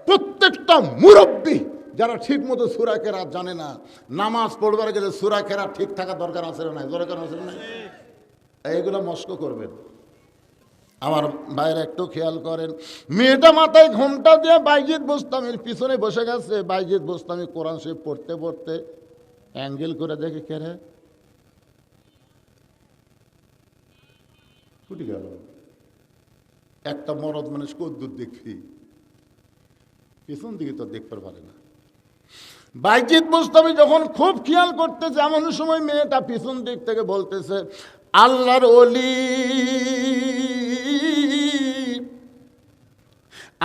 প্রত্যেকটা মুরব্বী যারা ঠিক মতো সূরা কেরাত জানে না, নামাজ পড়বার গেলে সূরা কেরাত ঠিক থাকা দরকার আছে না? দরকার আছে না? এইগুলো মস্ক করবেন। আমার ভাইয়ের একটু খেয়াল করেন, মেয়েটা মাথায় ঘোমটা দিয়ে বাইজিদ বোস্তামির পিছনে বসে গেছে। বাইজিদ বোস্তামি কোরআন শরীফ পড়তে পড়তে অ্যাঙ্গেল করে দেখে, কে রে ফুটি গেল? একটা মরদ মানুষ কদ্দুর দেখি, পিছন দিকে তো দেখতে পারে না। বাইজিদ বোস্তামি যখন খুব খেয়াল করতেছে, এমন সময় মেয়েটা পিছন দিক থেকে বলতেছে, আল্লাহর ওলি,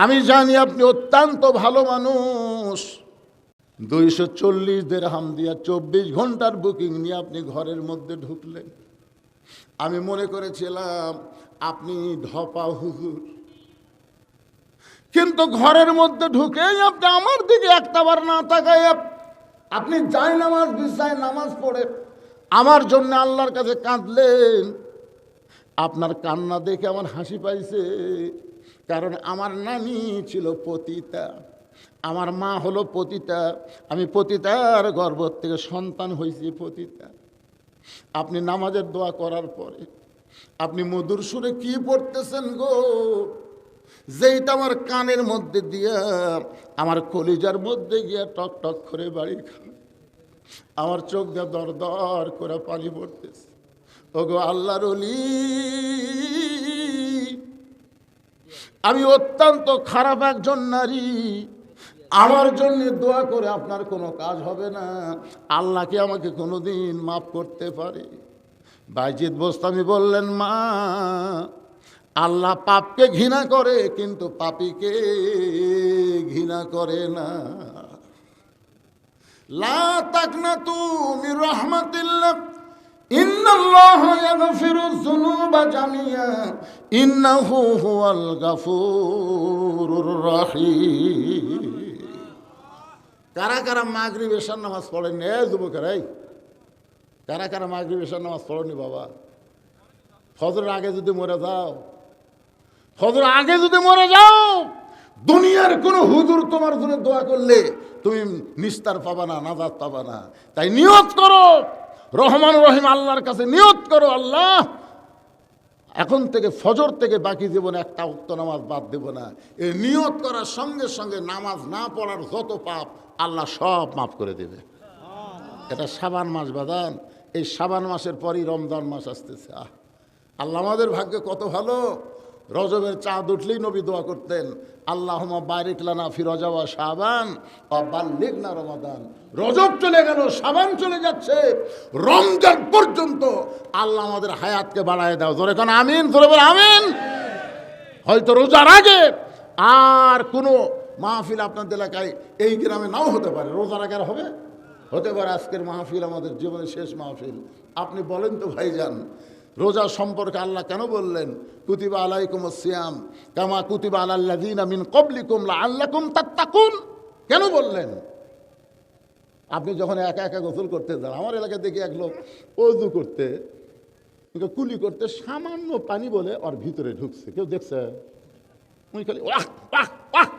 আমি জানি আপনি অত্যন্ত ভালো মানুষ। 240 দিরহাম দিয়া 24 ঘন্টার বুকিং নিয়ে আপনি ঘরের মধ্যে ঢুকলেন। আমি মনে করেছিলাম আপনি ধপা হুজুর, কিন্তু ঘরের মধ্যে ঢুকেই আপনি আমার দিকে একটাবার না তাকায় আপনি যাই নামাজ বিছায় নামাজ পড়ে আমার জন্য আল্লাহর কাছে কাঁদলেন। আপনার কান্না দেখে আমার হাসি পাইছে, কারণ আমার নানি ছিল পতিতা, আমার মা হলো পতিতা, আমি পতিতার গর্ভ থেকে সন্তান হয়েছি পতিতা। আপনি নামাজের দোয়া করার পরে আপনি মধুর সুরে কি পড়তেছেন গো, যেইটা আমার কানের মধ্যে দিয়া আমার কলিজার মধ্যে গিয়া টক টক করে বাড়ি খান, আমার চোখ দিয়ে দর দর করে পানি পড়তেছে। ওগো আল্লাহর ওলি, আমি অত্যন্ত খারাপ একজন নারী, আমার জন্য দোয়া করে আপনার কোনো কাজ হবে না। আল্লাহ কি আমাকে কোনোদিন মাফ করতে পারে? বাইজিদ বোস্তামি বললেন, মা, আল্লাহ পাপকে ঘৃণা করে কিন্তু পাপীকে ঘৃণা করে না। লা তাকনাতু মির রাহমাতিল্লাহ, ইন্নাল্লাহা ইয়াগফিরুয যুনুবা জামিআ, ইন্নাহু হুয়াল গাফুরুর রাহিম। কারা কারা মাগরিব এশার নামাজ পড়েন? এ যুবকেরা, কারা কারা মাগরিব এশার নামাজ পড়েনি বাবা? ফজরের আগে যদি মরে যাও, ফজর আগে যদি মরে যাও, দুনিয়ার কোন হুজুর তোমার জন্য দোয়া করলে তুমি নিস্তার পাবা না, নাজাত পাবা না। তাই নিয়ত করো, রহমান রহিম আল্লাহর কাছে নিয়ত করো, আল্লাহ এখন থেকে ফজর থেকে বাকি জীবনে একটা উক্ত নামাজ বাদ দেব না। এই নিয়ত করার সঙ্গে সঙ্গে নামাজ না পড়ার যত পাপ আল্লাহ সব মাফ করে দেবে। এটা শাবান মাস বাদান, এই শাবান মাসের পরই রমজান মাস আসতেছে। আল্লাহ আমাদের ভাগ্যে কত ভালো। রজবের চাঁদ উঠলেই নবী দোয়া করতেন, আল্লাহুম্মা বারিক লানা ফি রজব ওয়া শাবান ওয়া বাল্লিগনা রমাদান। রজব চলে গেল, শাবান চলে যাচ্ছে, রমজান পর্যন্ত আল্লাহ আমাদের হায়াতকে বাড়ায় দাও। জোরে কোন আমিন, জোরে বল আমিন। হয়তো রোজার আগে আর কোনো মাহফিল আপনাদের এলাকায় এই গ্রামে নাও হতে পারে, রোজার আগে হবে, হতে পারে আজকের মাহফিল আমাদের জীবনের শেষ মাহফিল। আপনি বলেন তো ভাইজান, রোজা সম্পর্কে আল্লাহ কেন বললেন কুতিবা আলাইকুমুস সিয়াম কামা কুতিবা আলাল্লাযিনা মিন ক্বাবলিকুম লাআল্লাকুম তাত্তাকুন? কেন বললেন? আপনি যখন একা একা গোসল করতে যান, আমার এলাকায় দেখি এক লোক ওযু করতে, কুলি করতে সামান্য পানি বলে ওর ভিতরে ঢুকছে, কেউ দেখছে? উনি খালি ওয়াহ ওয়াহ ওয়াহ।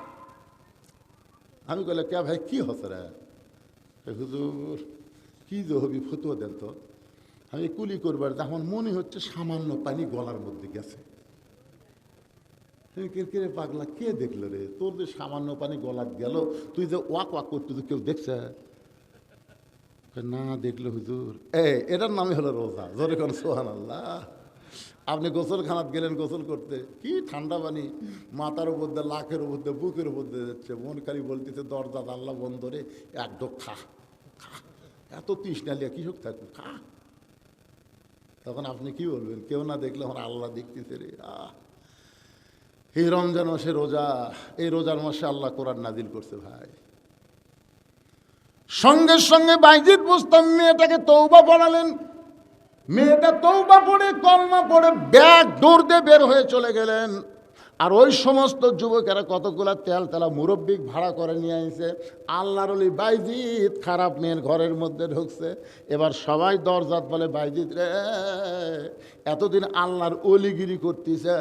আমি কইলে, কে ভাই কি হচ্ছে রে? হুজুর কি যে হবি ফতুয়া দেন তো। আমি কুলি করবার তখন মনে হচ্ছে সামান্য পানি গলার মধ্যে গেছে। কে পাগলা, কে দেখলো রে? তোর যে সামান্য পানি গলার গেল, তুই যে ওয়াক ওয়াক করতে কেউ দেখছে? না দেখলো হুজুর। এটার নামই হলো রোজা। জোরে কোন সুবহানাল্লাহ। আপনি গোসলখানাত গেলেন গোসল করতে, কি ঠান্ডা পানি মাথার উপর দিয়ে, লাখের উপর দিয়ে, বুকের উপর দিয়ে যাচ্ছে, মন খালি বলতেছে দরজা আল্লাহ বন্ধ রে, এক ঢোক খা খা, এত তৃষ্ণালিয়া কৃষক থাকুক খা। তখন আপনি কি বলবেন? কেউ না দেখলে আমার আল্লাহ দেখতেছে রে। এই রমজান মাসে রোজা, এই রোজার মাসে আল্লাহ কোরআন নাজিল করছে ভাই। সঙ্গে সঙ্গে বাইজিদ বুস্তামি মেয়েটাকে তওবা পড়ালেন। মেয়েটা তওবা পড়ে, কলমা পড়ে ব্যাগ দৌড় দিয়ে বের হয়ে চলে গেলেন। আর ওই সমস্ত যুবকেরা কতগুলা তেল তেলা মুরব্বিক ভাড়া করে নিয়ে আসছে। আল্লাহর ওলি বাইজিদ খারাপ মেয়ের ঘরের মধ্যে ঢুকছে। এবার সবাই দরজাত বলে, বাইজিদ রে, এতদিন আল্লাহর অলিগিরি করতেছে,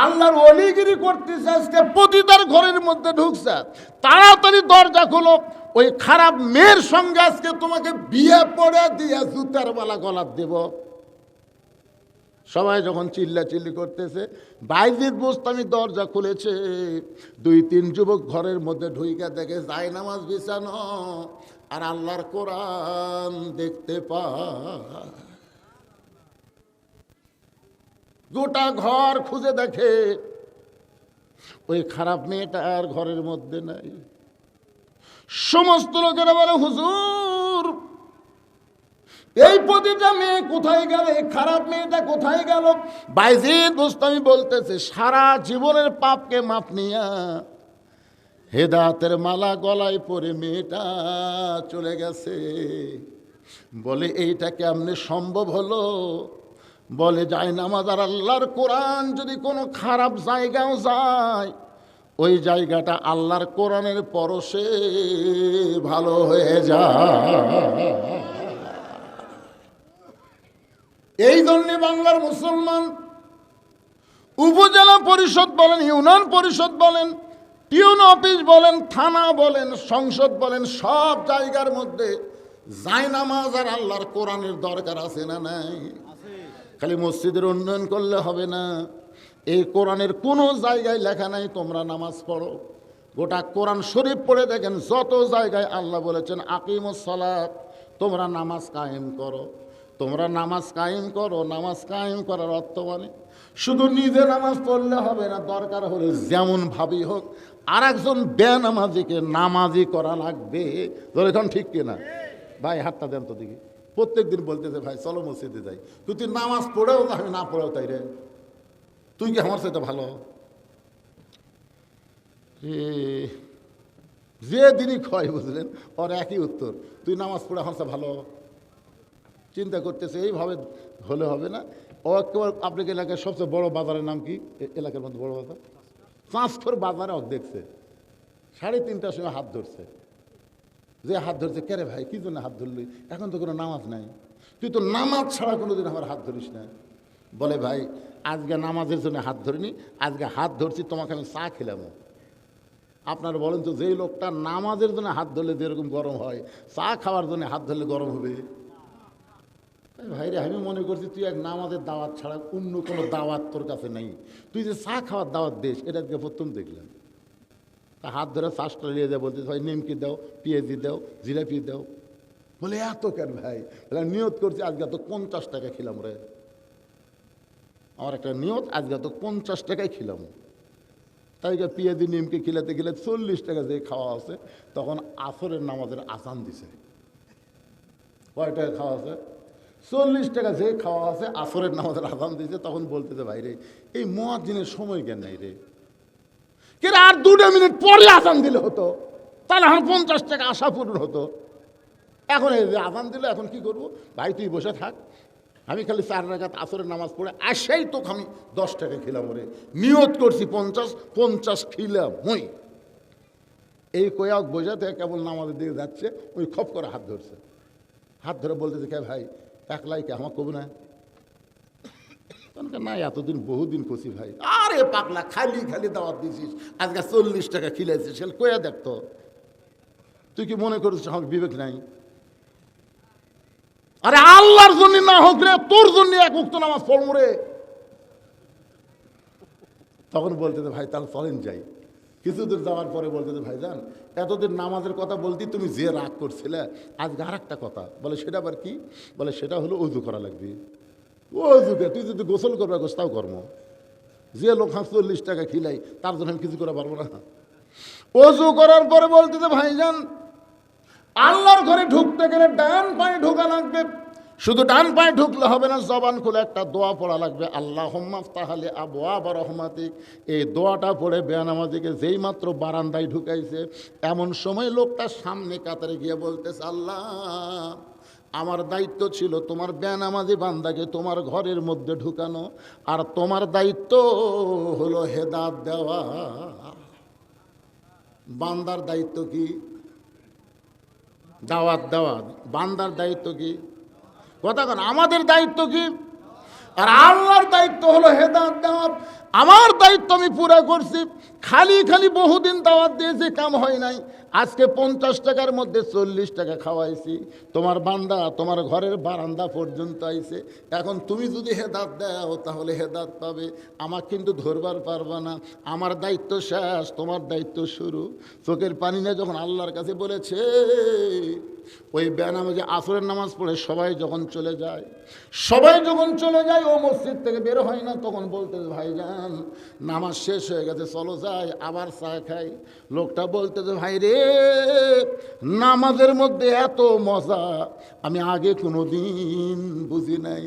আল্লাহর অলিগিরি করতেছে, আজকে পতিতার ঘরের মধ্যে ঢুকছে, তাড়াতাড়ি দরজা খোলো, ওই খারাপ মেয়ের সঙ্গে আজকে তোমাকে বিয়ে পড়ে দিয়ে জুতার বালা গলাত দেব। সবাই যখন চিল্লাচিল্লি করতেছে, বাইজিদ বুস্তামি দরজা খুলেছে। 2-3 যুবক ঘরের মধ্যে ঢুইকা দেখে জায়নামাজ বিছানো আর আল্লাহর কোরআন দেখতে পায়। গোটা ঘর খুঁজে দেখে ওই খারাপ মেয়েটা আর ঘরের মধ্যে নাই। সমস্ত লোকেরা বলে, হুজুর এই পতিতা মেয়ে কোথায় গেল, এই খারাপ মেয়েটা কোথায় গেল? বাইজিদ বুস্তামি বলতেছে, সারা জীবনের পাপকে মাপ নিয়া হেদায়েতের মালা গলায় পরে মেয়েটা চলে গেছে। বলে এইটা কেমনে সম্ভব হলো? বলে জায়নামাজ আর আল্লাহর কোরআন যদি কোনো খারাপ জায়গাও যায়, ওই জায়গাটা আল্লাহর কোরআনের পরশে ভালো হয়ে যায়। এই জন্যে বাংলার মুসলমান উপজেলা পরিষদ বলেন, ইউনিয়ন পরিষদ বলেন, টিউন অফিস বলেন, থানা বলেন, সংসদ বলেন, সব জায়গার মধ্যে জায়নামাজ আর আল্লাহর কোরআনের দরকার আছে না নাই? খালি মসজিদের উন্নয়ন করলে হবে না। এই কোরআনের কোনো জায়গায় লেখা নাই তোমরা নামাজ পড়ো। গোটা কোরআন শরীফ পড়ে দেখেন, যত জায়গায় আল্লাহ বলেছেন আকিমুস সালাত, তোমরা নামাজ কায়েম করো, তোমরা নামাজ কায়েম করো। নামাজ কায়েম করার অর্থ মানে শুধু নিজে নামাজ পড়লে হবে না, দরকার হলে যেমন ভাবি হোক আর একজন বেনামাজিকে নামাজি করা লাগবে। এখন ঠিক কিনা ভাই? হাতটা দেন তো দেখি। প্রত্যেক দিন বলতেছে, ভাই চলো মসজিদে যাই, তুই নামাজ পড়েও আমি না পড়েও তাই রে, তুই কি আমার সাথে ভালো? যে দিনই খয় বুঝলেন, ওর একই উত্তর, তুই নামাজ পড়ে আমার সাথে ভালো। চিন্তা করতেছে এইভাবে হলে হবে না। ও একেবারে আপনার এলাকার সবচেয়ে বড় বাজারের নাম কি? এলাকার মধ্যে বড় বাজার চাঁচখোর বাজারে ওক দেখছে 3:30টার সময় হাত ধরছে। যে হাত ধরছে, কে রে ভাই কি জন্য হাত ধরলি? এখন তো কোনো নামাজ নাই, তুই তো নামাজ ছাড়া কোনোদিন আমার হাত ধরিস না। বলে ভাই আজকে নামাজের জন্য হাত ধরিনি, আজকে হাত ধরছি তোমাকে আমি চা খেলাম। আপনারা বলেন তো, যেই লোকটা নামাজের জন্য হাত ধরলে যেরকম গরম হয়, চা খাওয়ার জন্য হাত ধরলে গরম হবে? ভাই রে, আমি মনে করছি তুই এক নামাজের দাওয়াত ছাড়া অন্য কোনো দাওয়াত তোর কাছে নেই, তুই যে চা খাওয়ার দাওয়াত দিস এটা আজকে প্রথম দেখলাম। তা হাত ধরে চাষটা নিয়ে যায়, বলতে ভাই নিমকি দাও, পেঁয়াজি দাও, জিলাপি দাও। বলে এত কেন ভাই? বলে নিয়ত করছি আজকে তো 50 টাকা খেলাম রে, আমার একটা নিয়ত, আজকে তো 50 টাকায় খেলাম। তাই পেঁয়াজি নিমকি খিলাতে গেলে 40 টাকা যে খাওয়া আছে। তখন আসরের নামাজের আজান দিছে। কয় টাকা খাওয়া আছে? 40 টাকা যে খাওয়া আছে, আসরের নামাজের আজান দিয়েছে। তখন বলতেছে, ভাই রে এই মুয়াজ্জিনের সময় জ্ঞান নাই রে, কে আর 2 মিনিট পরে আজান দিলে হতো, তাহলে এখন 50 টাকা আশা পূরণ হতো। এখন এই যে আজান দিলে এখন কি করবো? ভাই তুই বসে থাক, আমি খালি 4 রাকাত আসরের নামাজ পড়ে আসেই তো আমি 10 টাকা খেলাম রে, নিয়ত করছি 50 খিলাম মই। এই কয়াক বোঝাতে কেবল নামাজের দিকে যাচ্ছে, ওই খপ করে হাত ধরছে। হাত ধরে বলতেছে, কে ভাই একলাই কে আমার কবু না? না এতদিন বহুদিন খুশি ভাই। আরে পাগলা, খালি খালি দাওয়াত দিছিস, আজকে 40 টাকা খিলাইছিস, সে কয়া দেখতো। তুই কি মনে করছিস আমার বিবেক নাই? আরে আল্লাহর জন্য না হোক রে, তোর জন্য এক উক্ত নামাজ পড়বো রে। তখন বলতে ভাই তাহলে চলেন যাই। কিছু দূর যাওয়ার পরে বলতে ভাই যান, এতদিন নামাজের কথা বলতে তুমি যে রাগ করছিলে, আজকে আর একটা কথা। বলে সেটা আবার কি? বলে সেটা হলো উজু করা লাগবে। ও যুগে তুই যদি গোসল করবে গোস্তাও কর্ম, যে লোক 40 টাকা খিলাই তার জন্য আমি কিছু করে পারবো না। অজু করার পরে বলতেছে ভাইজান আল্লাহর ঘরে ঢুকতে গেলে ডান পায়ে ঢোকা লাগবে, শুধু ডান পায়ে ঢুকলে হবে না, জবান খুলে একটা দোয়া পড়া লাগবে, আল্লাহুম্মা আফতাহ লি আবওয়াবা রাহমাতিক। এই দোয়াটা পড়ে বেনামাজিকে যেই মাত্র বারান্দায় ঢুকাইছে, এমন সময় লোকটা সামনে কাতারে গিয়ে বলতেছে, আল্লাহ আমার দায়িত্ব ছিল তোমার বেনামাজি বান্দাকে তোমার ঘরের মধ্যে ঢুকানো, আর তোমার দায়িত্ব হলো হেদায়েত দেওয়া। বান্দার দায়িত্ব কি? দাওয়াত দেওয়া। বান্দার দায়িত্ব কি? কথা কেন, আমাদের দায়িত্ব কি? আর আল্লাহর দায়িত্ব হলো হেদায়েত দেওয়া। আমার দায়িত্ব আমি পুরা করছি, খালি খালি বহুদিন দাওয়াত দিয়েছি, কাম হয় নাই। আজকে 50 টাকার মধ্যে 40 টাকা খাওয়াইছি, তোমার বান্দা তোমার ঘরের বারান্দা পর্যন্ত আইছে। এখন তুমি যদি হেদায়েত দাও তাহলে হেদায়েত পাবে, আমার কিন্তু ধরবার পারবা না। আমার দায়িত্ব শেষ, তোমার দায়িত্ব শুরু। চোখের পানি নিয়ে যখন আল্লাহর কাছে বলেছে, ওই বেনামাজি আসরের নামাজ পড়ে সবাই যখন চলে যায়, ও মসজিদ থেকে বের হয় না, তখন বলতে ভাইজান নামাজ শেষ হয়ে গেছে, চলো যাই আবার চা খাই। লোকটা বলতেছে ভাই রে, নামাজের মধ্যে এত মজা আমি আগে কোনো দিন বুঝি নাই।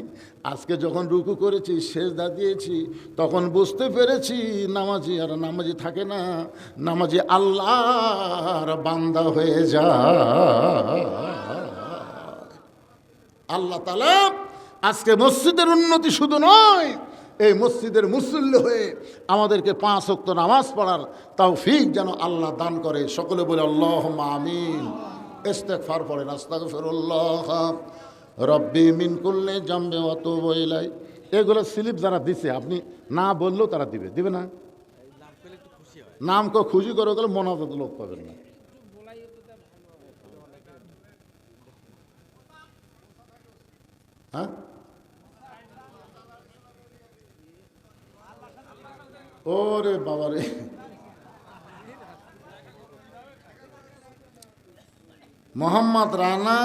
আজকে যখন রুকু করেছি, সেজদা দিয়েছি, তখন বুঝতে পেরেছি নামাজি আর নামাজি থাকে না, নামাজি আল্লাহর বান্দা হয়ে যায়। আল্লাহ তাআলা আজকে মসজিদের উন্নতি শুধু নয়, এই মসজিদের মুসল্লি হয়ে আমাদেরকে 5 ওয়াক্ত নামাজ পড়ার তৌফিক যেন আল্লাহ দান করে। সকলে বলে আল্লাহুম্মা আমিন। ইস্তিগফার পড়েন, আস্তাগফিরুল্লাহ রব্বি মিন কুল্লি জামবি ওয়া তুবু ইলাই। এগুলো স্লিপ যারা দিছে, আপনি না বললেও তারা দিবে না? নাম কো খুশি করে গেলে মনাজাত লোক পাবেন না। হ্যাঁ, ওরে বাবারে, মোহাম্মদ রানা,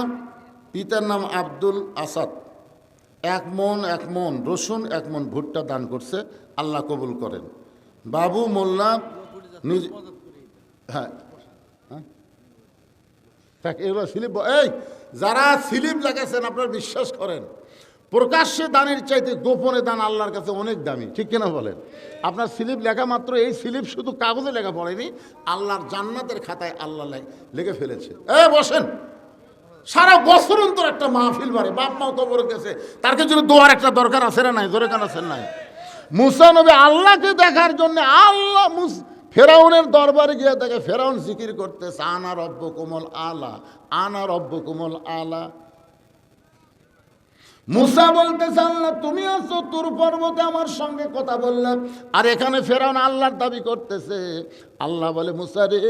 পিতার নাম আব্দুল আসাদ, 1 মণ রসুন 1 মণ ভুট্টা দান করছে, আল্লাহ কবুল করেন। বাবু মোল্লা নিজ, হ্যাঁ এগুলো স্লিপ, এই যারা স্লিপ লাগাচ্ছেন আপনারা বিশ্বাস করেন, প্রকাশ্যে দানের চাইতে গোপনে দান আল্লাহর কাছে অনেক দামি, ঠিক কিনা বলেন? আপনার স্লিপ লেখা মাত্র, এই স্লিপ শুধু কাগজে লেখা পড়েনি, আল্লাহর জান্নাতের খাতায় আল্লাহ লিখে ফেলেছে। বসেন, সারা বছর অন্তর একটা মাহফিল বাড়ে, বাপ মাও কবর গেছে, তার কাছে দোয়ার একটা দরকার আছে না নাই? জোরে কান আছেন নাই? মুসা নবী আল্লাহকে দেখার জন্য আল্লাহ ফেরাউনের দরবারে গিয়ে দেখে ফেরাউন জিকির করতেছে, আনা রব্বুকুমুল আলা, আনা রব্বুকুমুল আলা। মুসা বলতেছে আল্লাহ তুমি আছো তুর পর্বতে আমার সঙ্গে কথা বললাম, আর এখানে ফেরাউন আল্লাহর দাবি করতেছে। আল্লাহ বলে মুসা রে,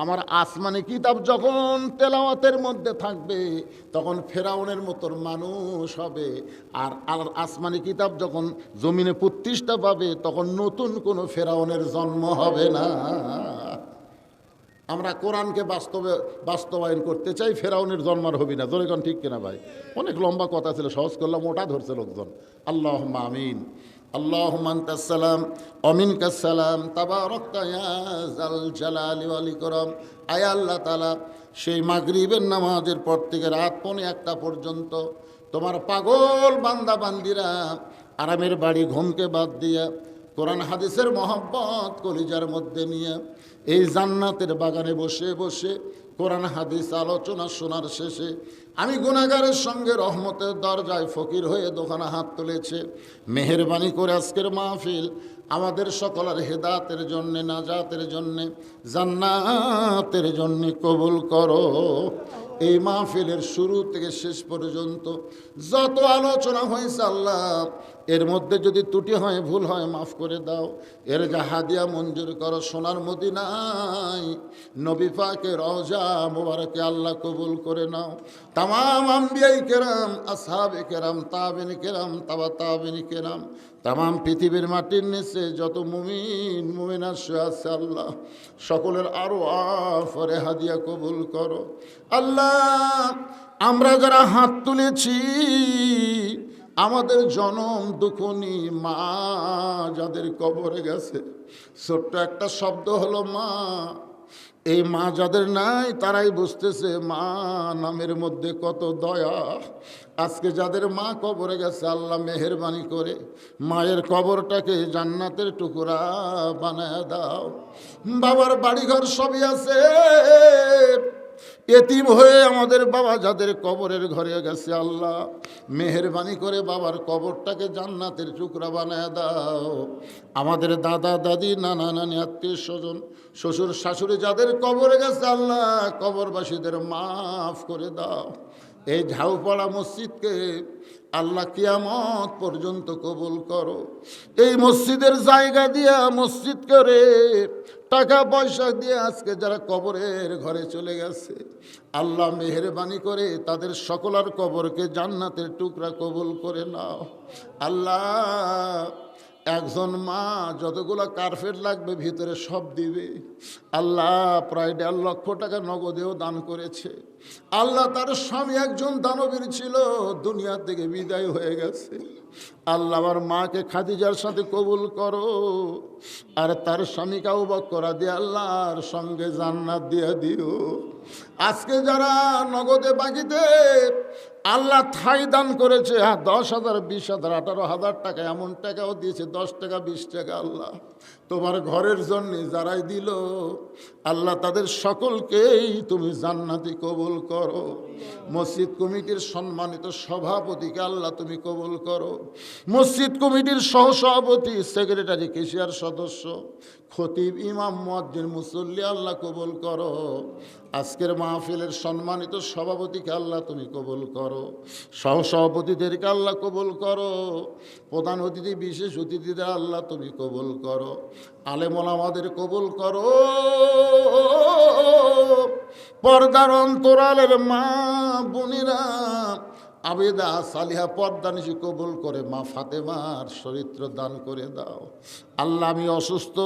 আমার আসমানি কিতাব যখন তেলাওয়াতের মধ্যে থাকবে তখন ফেরাউনের মতোর মানুষ হবে, আর আল্লাহর আসমানি কিতাব যখন জমিনে প্রতিষ্ঠা পাবে তখন নতুন কোনো ফেরাউনের জন্ম হবে না। আমরা কোরআনকে বাস্তবায়ন করতে চাই, ফেরাউনের জন্মার হবি না। জোরে কোন ঠিক কিনা ভাই? অনেক লম্বা কথা ছিল, সহজ করলাম, ওটা ধরছে লোকজন। আল্লাহুম্মা আমিন। আল্লাহুম্মা আনতাস সালাম ওয়া মিনকাস সালাম তাবারাকতা ইয়া যাল জালালি ওয়াল ইকরাম। আয় আল্লাহ তাআলা, সেই মাগরিবের নামাজের পর থেকে রাত 1:45 পর্যন্ত তোমার পাগল বান্দা বান্দিরা আরামের বাড়ি ঘুমকে বাদ দিয়া কোরআন হাদিসের মহব্বত কলিজার মধ্যে নিয়ে এই জান্নাতের বাগানে বসে বসে কোরআন হাদিস আলোচনা শোনার শেষে আমি গুনাহগারের সঙ্গে রহমতের দরজায় ফকির হয়ে দোকানে হাত তুলেছে। মেহেরবানি করে আজকের মাহফিল আমাদের সকলের হেদায়েতের জন্যে, নাজাতের জন্যে, জান্নাতের জন্যে কবুল করো। এই মাহফিলের শুরু থেকে শেষ পর্যন্ত যত আলোচনা হয়েছে আল্লাহ, এর মধ্যে যদি ত্রুটি হয়, ভুল হয়, মাফ করে দাও। এর যা হাদিয়া মঞ্জুর করো, সোনার মদিনায় নবী পাকের রওজা মুবারকে আল্লাহ কবুল করে নাও। তামাম আম্বিয়াই কেরাম, আসহাবে কেরাম, তাবেঈন কেরাম, তাবা তাবেঈন কেরাম, তামাম পৃথিবীর মাটির নিচে যত মুমিন মুমিনাত শুয়ে আছে আল্লাহ, সকলের আরো আফরে হাদিয়া কবুল করো। আল্লাহ আমরা যারা হাত তুলেছি আমাদের জনম দুঃখনি মা যাদের কবরে গেছে, ছোট্ট একটা শব্দ হলো মা। এই মা যাদের নাই তারাই বুঝতেছে মা নামের মধ্যে কত দয়া। আজকে যাদের মা কবরে গেছে, আল্লাহ মেহেরবানি করে মায়ের কবরটাকে জান্নাতের টুকরা বানায় দাও। বাবার বাড়িঘর সবই আছে, এতিম হয়ে আমাদের বাবা যাদের কবরের ঘরে গেছে, আল্লাহ মেহেরবানি করে বাবার কবরটাকে জান্নাতের টুকরা বানায় দাও। আমাদের দাদা দাদি নানা নানি আত্মীয় স্বজন শ্বশুর শাশুড়ি যাদের কবরে গেছে, আল্লাহ কবরবাসীদের মাফ করে দাও। এই ঝাউপাড়া মসজিদকে আল্লাহ কিয়ামত পর্যন্ত কবুল করো। এই মসজিদের জায়গা দিয়া মসজিদ করে টাকা পয়সা দিয়ে আজকে যারা কবরের ঘরে চলে গেছে, আল্লাহ মেহেরবানি করে তাদের সকলের কবরকে জান্নাতের টুকরা কবুল করে নাও। আল্লাহ একজন মা যতগুলো কার্পেট লাগবে ভিতরে সব দিবে। আল্লাহ প্রায় 1.5 লক্ষ টাকা নগদেও দান করেছে। আল্লাহ তার স্বামী একজন দানবীর ছিল, দুনিয়া থেকে বিদায় হয়ে গেছে। আল্লাহ আমার মাকে খাদিজার সাথে কবুল করো, আর তার স্বামীকে আবু বকর দিয়ে আল্লাহর সঙ্গে জান্নাত দিয়ে দিও। আজকে যারা নগদে বাকিতে আল্লাহ ঠাই দান করেছে, 10,000 20,000 18,000 টাকা, এমন টাকাও দিয়েছে, 10 টাকা 20 টাকা। আল্লাহ তোমার ঘরের জন্য যারাই দিল, আল্লাহ তাদের সকলকেই তুমি জান্নাতি কবুল করো। মসজিদ কমিটির সম্মানিত সভাপতিকে আল্লাহ তুমি কবুল করো। মসজিদ কমিটির সহসভাপতি, সেক্রেটারি, কেশিয়ার সদস্য, খতিব, ইমাম, মুয়াজ্জিন, মুসল্লি আল্লাহ কবুল করো। আজকের মাহফিলের সম্মানিত সভাপতিকে আল্লাহ তুমি কবুল করো। সহসভাপতিদেরকে আল্লাহ কবুল করো। প্রধান অতিথি, বিশেষ অতিথিদের আল্লাহ তুমি কবুল করো। আলেম ওলামাদের কবুল করো। পর্দার অন্তরালের মা বোনেরা, আবেদা সালিহা পর্দানিশি কবুল করে মা ফাতেমার চরিত্র দান করে দাও। আল্লাহ আমি অসুস্থ,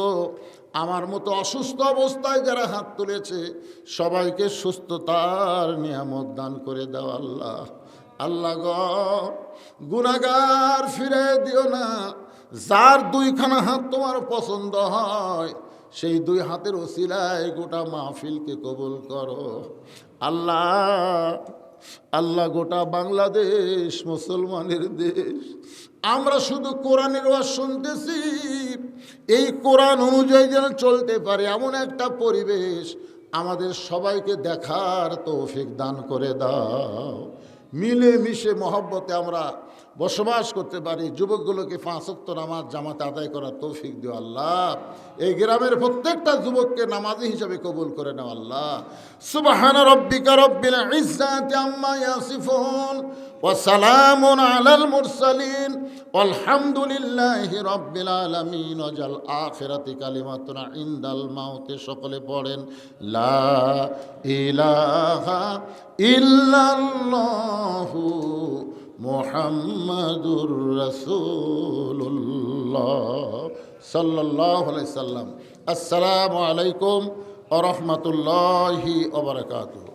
আমার মতো অসুস্থ অবস্থায় যারা হাত তুলেছে সবাইকে সুস্থতার নিয়ামত দান করে দাও। আল্লাহ আল্লাহ গুনাহগার ফিরে দিও না। যার 2খানা হাত তোমার পছন্দ হয়, সেই 2 হাতের ওসিলায় গোটা মাহফিলকে কবুল করো। আল্লাহ আল্লাহ গোটা বাংলাদেশ মুসলমানের দেশ, আমরা শুধু কোরআনের ওয়াজ শুনতেছি, এই কোরআন অনুযায়ী যেন চলতে পারে এমন একটা পরিবেশ আমাদের সবাইকে দেখার তৌফিক দান করে দাও। মিলে মিশে মহব্বতে আমরা বসবাস করতে পারি। যুবকগুলোকে 5 ওয়াক্ত নামাজ জামাতে আদায় করার তৌফিক দিও আল্লাহ। এই গ্রামের প্রত্যেকটা যুবককে নামাজি হিসাবে কবুল করে নাও আল্লাহ। সুবহান রাব্বিকা রাব্বিল ইজ্জাতি আম্মা ইয়াসিফুন ওয়া সালামুন আলাল মুরসালিন ওয়ালহামদুলিল্লাহি রাব্বিল আলামিন। ওয়াজাল আখিরাতি কালিমাতুনা ইনদাল মাউত। সকলে পড়েন লা ইলাহা ইল্লাল্লাহু মুহাম্মাদুর রাসূলুল্লাহ সাল্লাল্লাহু আলাইহি সাল্লাম। আসসালামু আলাইকুম ওয়া রাহমাতুল্লাহি ওয়া বারাকাতুহু।